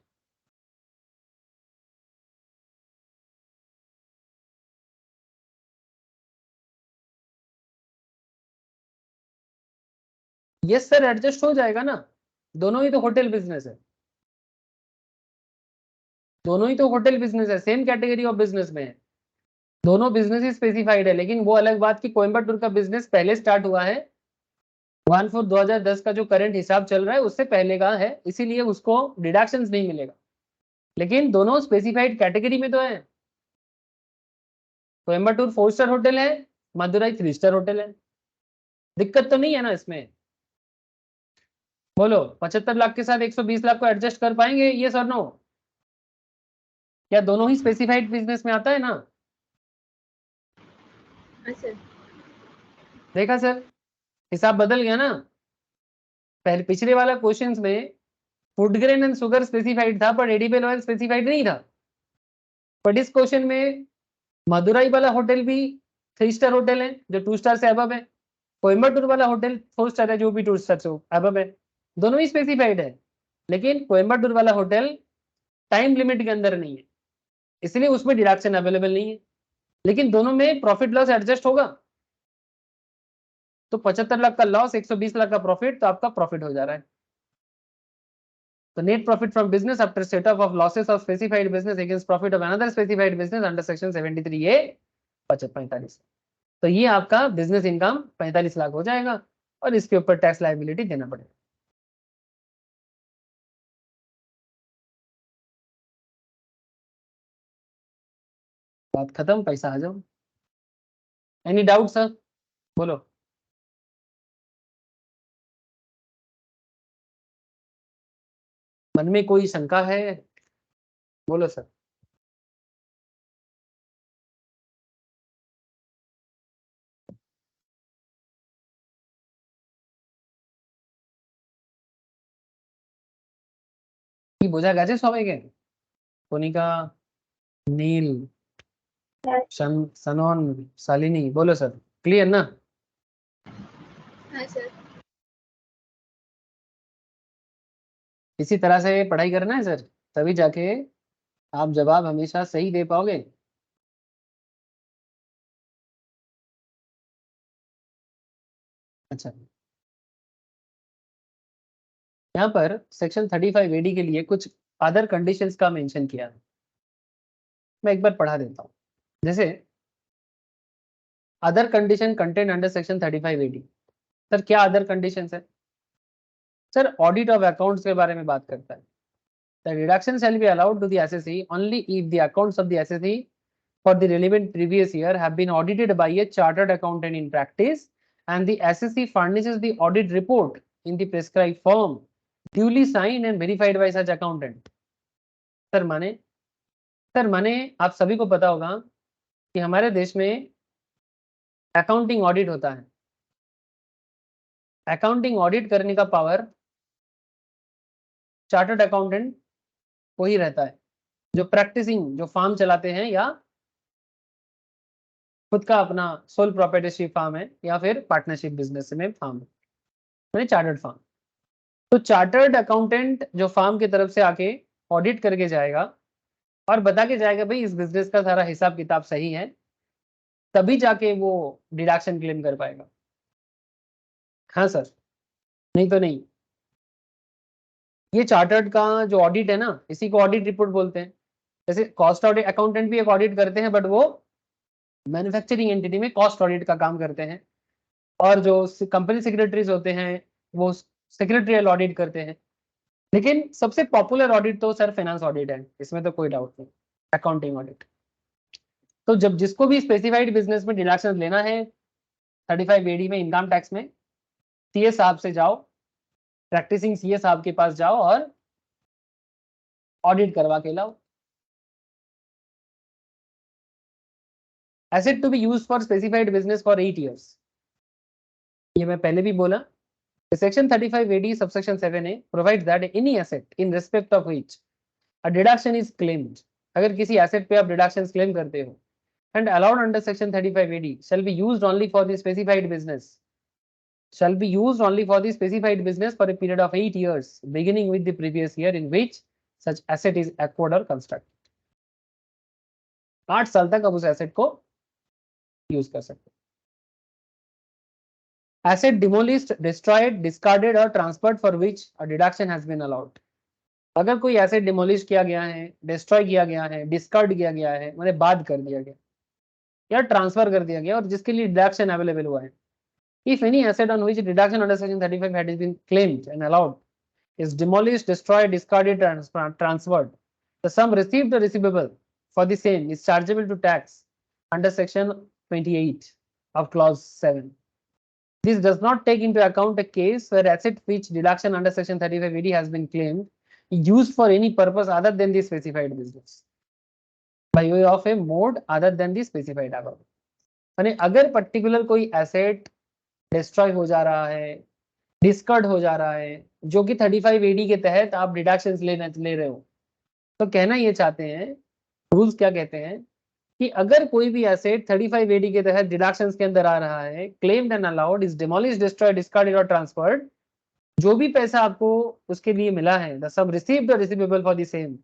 यस सर, एडजस्ट हो जाएगा ना, दोनों ही तो होटल बिजनेस है, दोनों ही तो होटल बिजनेस है, सेम कैटेगरी ऑफ बिजनेस में है। दोनों बिजनेस ही स्पेसिफाइड है, लेकिन वो अलग बात कि कोयम्बटूर का बिजनेस पहले स्टार्ट हुआ है, 1/4/2010 का जो करंट हिसाब चल रहा है उससे पहले का है, इसीलिए उसको डिडक्शन नहीं मिलेगा। लेकिन दोनों स्पेसिफाइड कैटेगरी में तो है। कोयम्बटूर 4 स्टार होटल है, मदुराई 3 स्टार होटल है, दिक्कत तो नहीं है ना इसमें? बोलो 75 लाख के साथ 120 लाख को एडजस्ट कर पाएंगे, ये सर नो? क्या दोनों ही स्पेसिफाइड बिजनेस में आता है ना? अच्छा, देखा सर, हिसाब बदल गया ना। पहले पिछले वाला क्वेश्चंस में food grain and sugar specified था, पर एडिबल ऑयल स्पेसिफाइड नहीं था। बट इस क्वेश्चन में मदुराई वाला होटल भी 3 स्टार होटल है जो 2 स्टार से अबव है, कोयम्बटूर वाला होटल 4 स्टार है जो भी 2 स्टार से अबव है, दोनों ही स्पेसिफाइड है। लेकिन कोयम्बटूर वाला होटल टाइम लिमिट के अंदर नहीं है, इसलिए उसमें डिडक्शन अवेलेबल नहीं है। लेकिन दोनों में प्रॉफिट लॉस एडजस्ट होगा। तो 75 लाख का लॉस, 120 लाख का प्रॉफिट, तो आपका प्रॉफिट हो जा रहा है। तो net profit from business after set of losses of specified business against profit of another specified business under section 73A 45। तो ये आपका बिजनेस इनकम 45 लाख हो जाएगा, और इसके ऊपर टैक्स लायबिलिटी देना पड़ेगा। बात खत्म, पैसा आ जाओ। Any doubt sir? बोलो। मन में कोई शंका है? बोलो सर। কি বোঝা গেছে সবাইকে? কণিকা, নীল, सनोन, शालिनी, बोलो सर, क्लियर ना? हाँ सर। इसी तरह से पढ़ाई करना है सर, तभी जाके आप जवाब हमेशा सही दे पाओगे। अच्छा, यहाँ पर सेक्शन 35 एडी के लिए कुछ अदर कंडीशंस का मेंशन किया है, मैं एक बार पढ़ा देता हूँ। जैसे other condition content under section 35 AD. Sir क्या अदर कंडीशंस है? सर ऑडिट ऑफ अकाउंट्स के बारे में बात करता है। The reduction shall be allowed to the assessee only if the accounts of the assessee for the relevant previous year have been audited by a chartered accountant in practice and the assessee furnishes the audit report in the prescribed form duly signed and verified by such accountant। Sir माने आप सभी को पता होगा कि हमारे देश में अकाउंटिंग ऑडिट होता है। अकाउंटिंग ऑडिट करने का पावर चार्टर्ड अकाउंटेंट को ही रहता है, जो प्रैक्टिसिंग, जो फार्म चलाते हैं या खुद का अपना सोल प्रोप्राइटरशिप फार्म है या फिर पार्टनरशिप बिजनेस में फार्म है, यानी चार्टर्ड फार्म। तो चार्टर्ड अकाउंटेंट जो फार्म की तरफ से आके ऑडिट करके जाएगा और बता के जाएगा भाई इस बिजनेस का सारा हिसाब किताब सही है, तभी जाके वो डिडक्शन क्लेम कर पाएगा। हाँ सर, नहीं तो नहीं। ये चार्टर्ड का जो ऑडिट है ना, इसी को ऑडिट रिपोर्ट बोलते हैं। जैसे कॉस्ट ऑडिट अकाउंटेंट भी एक ऑडिट करते हैं, बट वो मैन्युफैक्चरिंग एंटिटी में कॉस्ट ऑडिट का काम करते हैं, और जो कंपनी सेक्रेटरीज होते हैं वो सेक्रेटरियल ऑडिट करते हैं। लेकिन सबसे पॉपुलर ऑडिट तो सर फाइनेंस ऑडिट है, इसमें तो कोई डाउट नहीं, अकाउंटिंग ऑडिट। तो जब जिसको भी स्पेसिफाइड बिजनेस में डिडक्शन लेना है 35 एडी में इनकम टैक्स में, सीए साहब से जाओ, प्रैक्टिसिंग सीए साहब के पास जाओ और ऑडिट करवा के लाओ। Asset to be used for specified business for 8 years, ये मैं पहले भी बोला। Section 35 AD subsection 7A provides that any asset in respect of which a deduction is claimed, अगर किसी एसेट पे आप डिडक्शंस क्लेम करते हो, and allowed under section 35 AD shall be used only for the specified business, shall be used only for the specified business for a period of 8 years beginning with the previous year in which such asset is acquired or constructed। 8 साल तक आप उस asset को use कर सकते हो। Asset demolished, destroyed, discarded or transferred for which a deduction has been allowed। अगर कोई एसेट डिमोलिश किया गया है, डिस्ट्रॉय किया गया है, डिस्कार्ड किया गया है, मतलब बाद कर दिया गया या ट्रांसफर कर दिया गया और जिसके लिए डिडक्शन अवेलेबल हुआ है, if any asset on which deduction under section 35 had been claimed and allowed is demolished, destroyed, discarded, transferred, the sum received or receivable for the same is chargeable to tax under section 28 of clause 7। This does not take into account a case where asset which deduction under section 35 AD has been claimed used for any purpose other than the specified business by way of a mode other than the specified above। यानी अगर particular कोई asset destroy हो जा रहा है, discard हो जा रहा है, जो कि 35 AD के तहत आप डिडक्शंस ले रहे हो, तो कहना ये चाहते हैं, रूल्स क्या कहते हैं कि अगर कोई भी एसेट 35 AD के तहत डिडक्शंस के अंदर आ रहा है, claimed and allowed, is demolished, destroyed, discarded और ट्रांसफर्ड, जो भी पैसा आपको उसके लिए मिला है, द सम रिसीव्ड और receivable for the same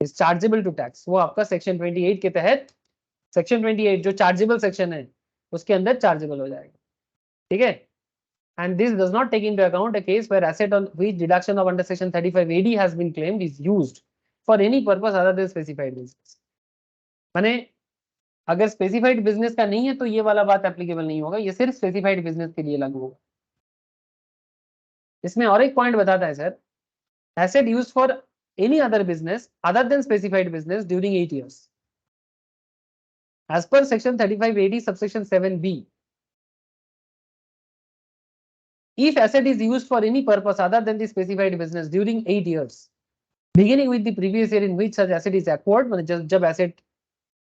is chargeable to tax, वो आपका सेक्शन 28 के तहत, सेक्शन 28 जो चार्जेबल सेक्शन है उसके अंदर चार्जेबल हो जाएगा। ठीक है, and this does not take into account a case where asset on which deduction of under section 35 AD has been claimed is used for any purpose other than specified business। माने अगर specified business का नहीं है तो ये वाला बात applicable नहीं होगा, ये सिर्फ स्पेसिफाइड बिजनेस के लिए लागू होगा। इसमें और एक पॉइंट बताता है sir, asset used for any other business other than specified business during 8 years। As per section 3580 subsection 7B, if asset is used for any purpose other than the specified business during 8 years beginning with the previous year in which such asset is acquired, मतलब जब asset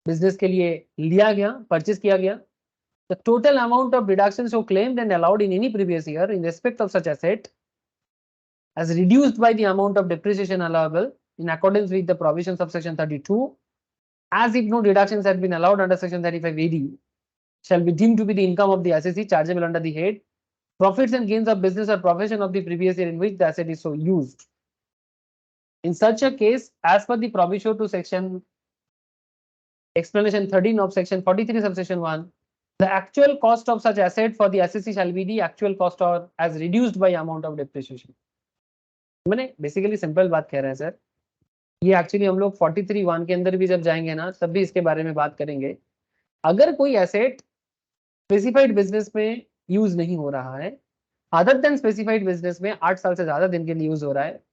business के लिए लिया गया, purchase किया गया, the total amount of deductions so claimed and allowed in any previous year in respect of such asset as reduced by the amount of depreciation allowable in accordance with the provisions of section 32, as if no deductions had been allowed under section 3580, shall be deemed to be the income of the assessee chargeable under the head profits and gains of business or profession of the previous year in which the asset is so used. In such a case, as per the proviso to section explanation 13 of section 43 subsection 1, the actual cost of such asset for the assessee shall be the actual cost or as reduced by amount of depreciation. मैंने basically simple बात कह रहे हैं sir, ये actually हम लोग 43(1) के अंदर भी जब जाएंगे ना तब भी इसके बारे में बात करेंगे. अगर कोई एसेट स्पेसिफाइड बिजनेस में यूज नहीं हो रहा है, अदर देन स्पेसिफाइड बिजनेस में 8 साल से ज्यादा दिन के लिए यूज हो रहा है,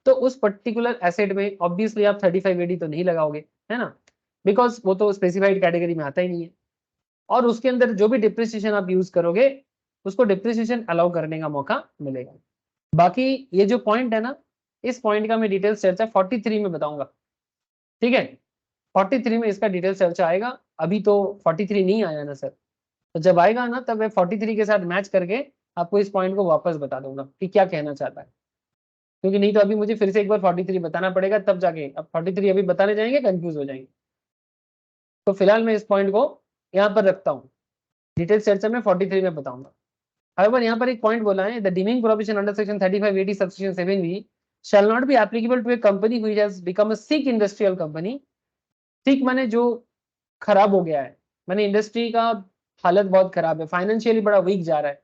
तो उस पर्टिकुलर एसेट में ऑब्वियसली आप 3580 तो नहीं लगाओगे, है ना, बिकॉज वो तो स्पेसिफाइड कैटेगरी में आता ही नहीं है. और उसके अंदर जो भी डिप्रिसिएशन आप यूज करोगे उसको डिप्रिसिएशन अलाउ करने का मौका मिलेगा. बाकी ये जो पॉइंट है ना, इस पॉइंट का मैं डिटेल चर्चा 43 में बताऊंगा. ठीक है, 43 में इसका डिटेल चर्चा आएगा. अभी तो 43 नहीं आया ना सर, तो जब आएगा ना तब मैं 43 के साथ मैच करके आपको इस पॉइंट को वापस बता दूंगा कि क्या कहना चाहता है, क्योंकि नहीं तो अभी मुझे फिर से एक बार 43 बताना पड़ेगा तब जाके. अब 43 अभी बताने जाएंगे कंफ्यूज हो जाएंगे. तो फिलहाल मैं इस पॉइंट को यहाँ पर रखता हूँ, डिटेल चर्चा में 43 में बताऊंगा. However, यहाँ पर एक पॉइंट बोला है, the deeming provision under section 3580 subsection 7B shall not be applicable to a company which has become a sick industrial company. sick माने जो खराब हो गया है, माने इंडस्ट्री का हालत बहुत खराब है, फाइनेंशियली बड़ा वीक जा रहा है.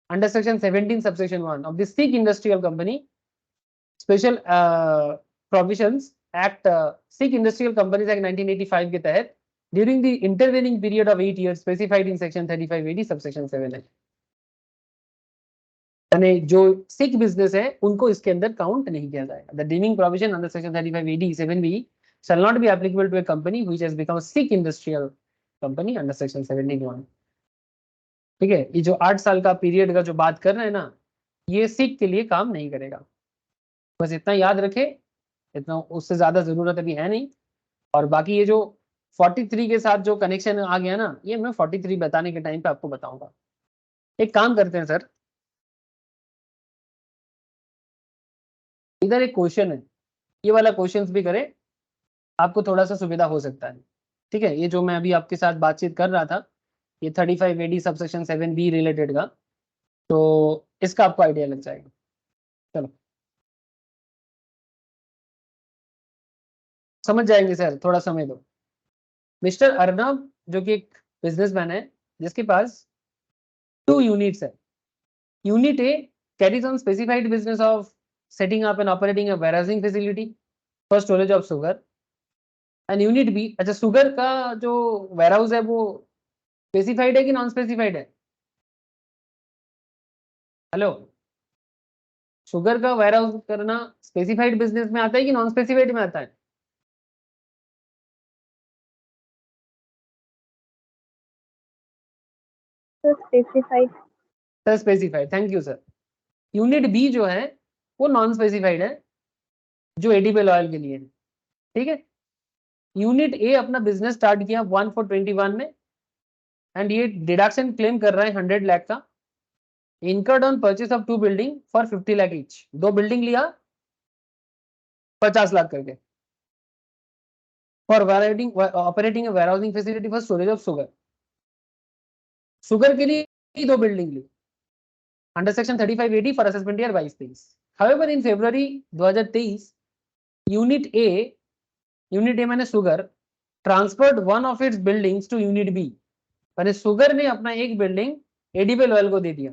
Under section 17 subsection 1 of the sick industrial company special provisions act sick industrial companies act 1985 के तहत during the intervening period of 8 years specified in section 3580 subsection 7 है. यानी जो सिक बिजनेस है उनको इसके अंदर काउंट नहीं किया जाएगा. The dimming provision under section 3580 7B shall not be applicable to a company which has become a sick industrial company under section 71. ठीक है, ये जो 8 साल का पीरियड का जो बात कर रहे हैं ना, ये सिक के लिए काम नहीं करेगा. बस इतना याद रखे, इतना, उससे ज्यादा जरूरत अभी है नहीं. और बाकी ये जो 43 के साथ जो कनेक्शन आ गया ना, ये मैं 43 बताने के टाइम पे आपको बताऊंगा. एक काम करते हैं सर, इधर एक क्वेश्चन है, ये वाला क्वेश्चन भी करें, आपको थोड़ा सा सुविधा हो सकता है. ठीक है, ये जो मैं अभी आपके साथ बातचीत कर रहा था, ये 3580 सबसेक्शन 7B रिलेटेड का, तो इसका आपको आइडिया लग जाएगा. चलो समझ जाएंगे सर, थोड़ा समय दो. मिस्टर अर्नब जो कि एक बिजनेसमैन है जिसके पास 2 यूनिट्स है. Unit A carries on specified business of setting up and operating a warehousing facility for storage of sugar. And unit B, अच्छा सुगर का जो वेयरहाउस है वो स्पेसिफाइड है कि नॉन स्पेसिफाइड है? हेलो, शुगर का वेयरहाउस करना स्पेसिफाइड बिजनेस में आता है कि नॉन स्पेसिफाइड में आता है? Specified. Sir specified, thank you sir. Unit B जो है वो नॉन स्पेसिफाइड है, जो एडिबल ऑयल के लिए है. ठीक है, यूनिट ए अपना बिजनेस स्टार्ट किया 1421 में, एंड ये डिडक्शन क्लेम कर रहा है 100 लाख का. Incurred on purchase of 2 building for 50 lakh each. 2 building लिया 50 लाख करके, for operating a warehousing facility for storage of sugar. Sugar के लिए 2 बिल्डिंग ली under section 3580 for assessment year 22-23. However in February 2023 unit A मैंने sugar transferred one of its buildings to unit B. मैंने sugar ने अपना एक building edible oil को दे दिया.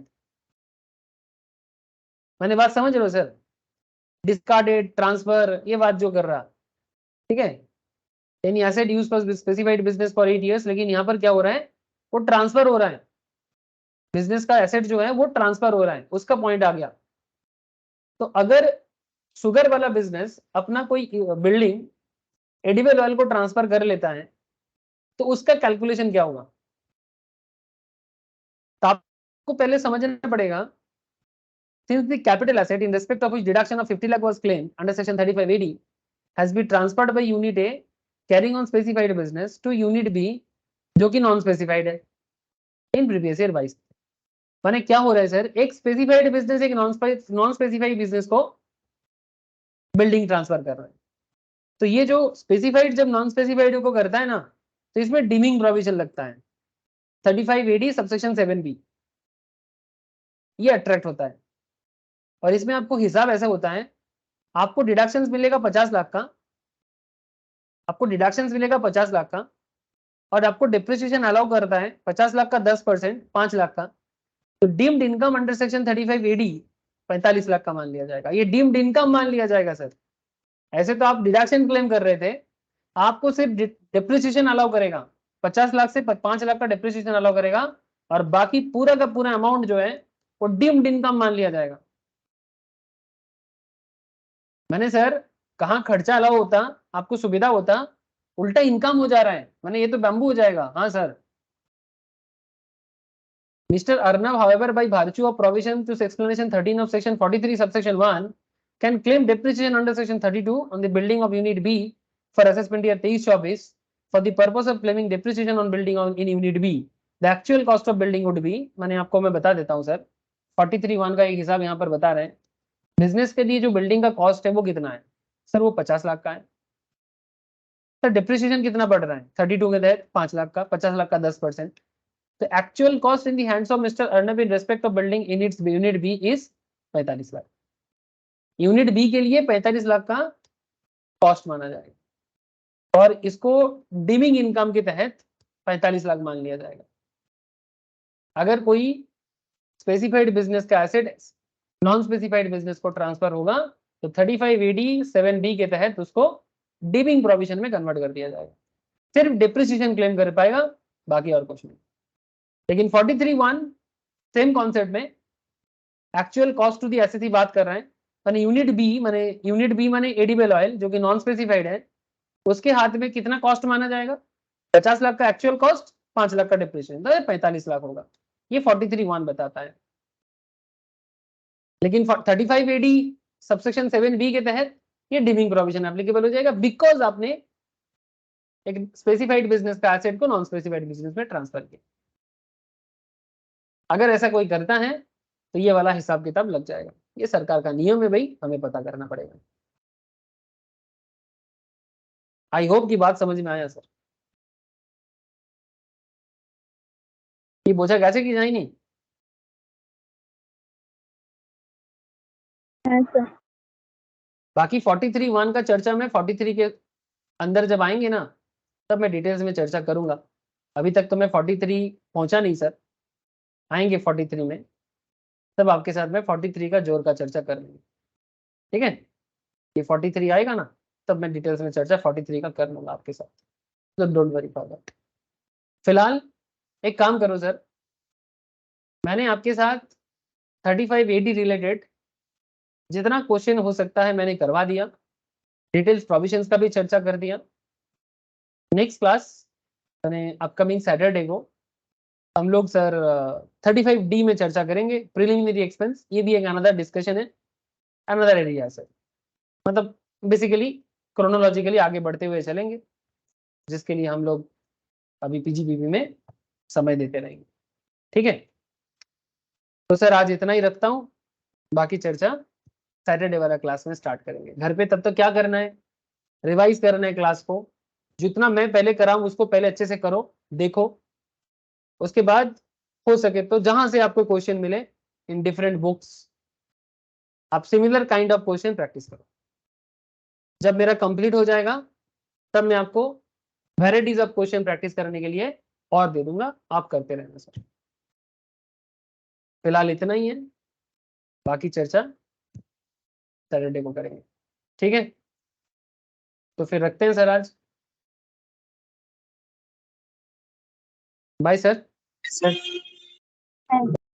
मैंने बात समझ रहे हो सर? डिस्कार्डेड, ट्रांसफर, ये बात जो कर रहा. ठीक है, यानी asset use for specified business for 8 years, लेकिन यहाँ पर क्या हो रहा है, वो ट्रांसफर हो रहा है. बिजनेस का एसेट जो है वो ट्रांसफर हो रहा है, उसका पॉइंट आ गया. तो अगर शुगर वाला बिजनेस अपना कोई बिल्डिंग एडिबल ऑयल को ट्रांसफर कर लेता है, तो उसका कैलकुलेशन क्या होगा? तो आपको पहले समझना पड़ेगा, since the capital asset in respect of which deduction of 50 lakh was claimed under section 35 AD has been transferred by unit A carrying on specified business to unit B जो कि नॉन स्पेसिफाइड है in previous year 22। माने क्या हो रहा है sir, एक specified business एक नॉन स्पेसिफाइड बिजनेस को बिल्डिंग ट्रांसफर कर रहा है। तो ये जो स्पेसिफाइड जब नॉन स्पेसिफाइड को करता है ना, तो इसमें डिमिंग प्रोविजन लगता है 35 AD सबसेक्शन 7B, ये अट्रैक्ट होता है। और इसमें आपको हिसाब ऐसा होता है, आपको डिडक्शंस मिलेगा 50 लाख का, आपको डिडक्शंस मिलेगा 50 लाख का, और आपको डिप्रिसिएशन अलाउ करता है 50 लाख का 10% 5 लाख का। तो deemed income under section 35 AD 45 lakh का मान लिया जाएगा। ये डीम्ड इनकम मान लिया जाएगा सर। ऐसे तो आप डिडक्शन क्लेम कर रहे थे, आपको सिर्फ डिप्रिसिएशन अलाउ करेगा, 50 लाख से 5 लाख का डिप्रिसिएशन अलाउ करेगा, और बाकी पूरा का पूरा अमाउंट जो है वो डीम्ड इनकम मान लिया जाएगा। मैंने सर कहाँ खर्चा अलाउ होता, आपको सुविधा होता, उल्टा इनकम हो जा रहा है, मैंने ये तो बैम्बू हो जाएगा। हाँ sir, Mr. Arnav, however, by virtue of provision to explanation 13 of section 43 subsection 1 can claim depreciation under section 32 on the building of unit B for assessment year 23-24 for the purpose of claiming depreciation on building in unit B. The actual cost of building would be, मैंने आपको मैं बता देता हूँ sir, 43(1) का एक हिसाब यहाँ पर बता रहे हैं। बिजनेस के लिए जो बिल्डिंग का कॉस्ट है वो कितना है सर? वो 50 लाख का है सर। डिप्रिसिएशन कितना पड़ रहा है 32 के तहत? 5 लाख का, 50 लाख का 10%। The actual cost in the hands of Mr. Arnab in respect of building in its unit B is 45 लाख। यूनिट बी के लिए 45 लाख का कॉस्ट माना जाएगा, और इसको डिमिंग इनकम के तहत 45 लाख मान लिया जाएगा। अगर कोई स्पेसिफाइड बिजनेस का एसेट नॉन स्पेसिफाइड बिजनेस को ट्रांसफर होगा तो 35 AD 7B के तहत उसको डिमिंग प्रोविजन में कन्वर्ट कर दिया जाएगा। सिर्फ डिप्रिसिएशन क्लेम कर पाएगा, बाकी और कुछ नहीं। लेकिन 43(1) सेम कॉन्सेप्ट में actual cost to the SSC बात कर रहे हैं। माने यूनिट बी माने एडिबल ऑयल जो कि नॉन स्पेसिफाइड है, उसके हाथ में कितना कॉस्ट माना जाएगा? 50 लाख का एक्चुअल कॉस्ट, 5 लाख का डिप्रिसिएशन, तो 45 लाख होगा। ये 43(1) बताता है। लेकिन 35 AD सबसेक्शन 7B के तहत ये डिमिंग प्रोविजन एप्लीकेबल हो जाएगा, बिकॉज आपने एक स्पेसिफाइड बिजनेस का एसेट को नॉन स्पेसिफाइड बिजनेस में ट्रांसफर किया। अगर ऐसा कोई करता है तो ये वाला हिसाब किताब लग जाएगा। ये सरकार का नियम है भाई, हमें पता करना पड़ेगा। आई होप की बात समझ में आया सर। ये बोझा कैसे की जाए नहीं? हाँ सर। बाकी 43(1) का चर्चा में 43 के अंदर जब आएंगे ना, तब मैं डिटेल्स में चर्चा करूंगा। अभी तक तो मैं 43 पहुंचा नहीं सर, आएंगे 43 में, तब आपके साथ में 43 का जोर का चर्चा कर लेंगे। ठीक है, ये 43 आएगा ना, तब मैं डिटेल्स में चर्चा 43 का कर लूंगा आपके साथ, तो डोंट वरी फॉर दैट। फिलहाल एक काम करो सर, मैंने आपके साथ 35 AD रिलेटेड जितना क्वेश्चन हो सकता है मैंने करवा दिया, डिटेल्स प्रोविजंस का भी चर्चा कर दिया। नेक्स्ट क्लास मैंने अपकमिंग सैटरडे को हम लोग सर 35D में चर्चा करेंगे, प्रिलिमिनरी एक्सपेंस। ये भी एक अनदर डिस्कशन है, अनदर एरिया सर। मतलब बेसिकली क्रोनोलॉजिकली आगे बढ़ते हुए चलेंगे, जिसके लिए हम लोग अभी पीजीबीपी में समय देते रहेंगे। ठीक है, तो सर आज इतना ही रखता हूँ, बाकी चर्चा सैटरडे वाला क्लास में स्टार्ट करेंगे। घर पे तब तक क्या करना है, रिवाइज करना है क्लास को, जितना मैं पहले कराऊं उसको पहले अच्छे से करो, देखो। उसके बाद हो सके तो जहां से आपको क्वेश्चन मिले इन डिफरेंट बुक्स, आप similar kind of question practice करो। जब मेरा कंप्लीट हो जाएगा तब मैं आपको वेराइटीज ऑफ क्वेश्चन प्रैक्टिस करने के लिए और दे दूंगा, आप करते रहना सर। फिलहाल इतना ही है, बाकी चर्चा सैटरडे को करेंगे। ठीक है, तो फिर रखते हैं सर आज। Bye sir.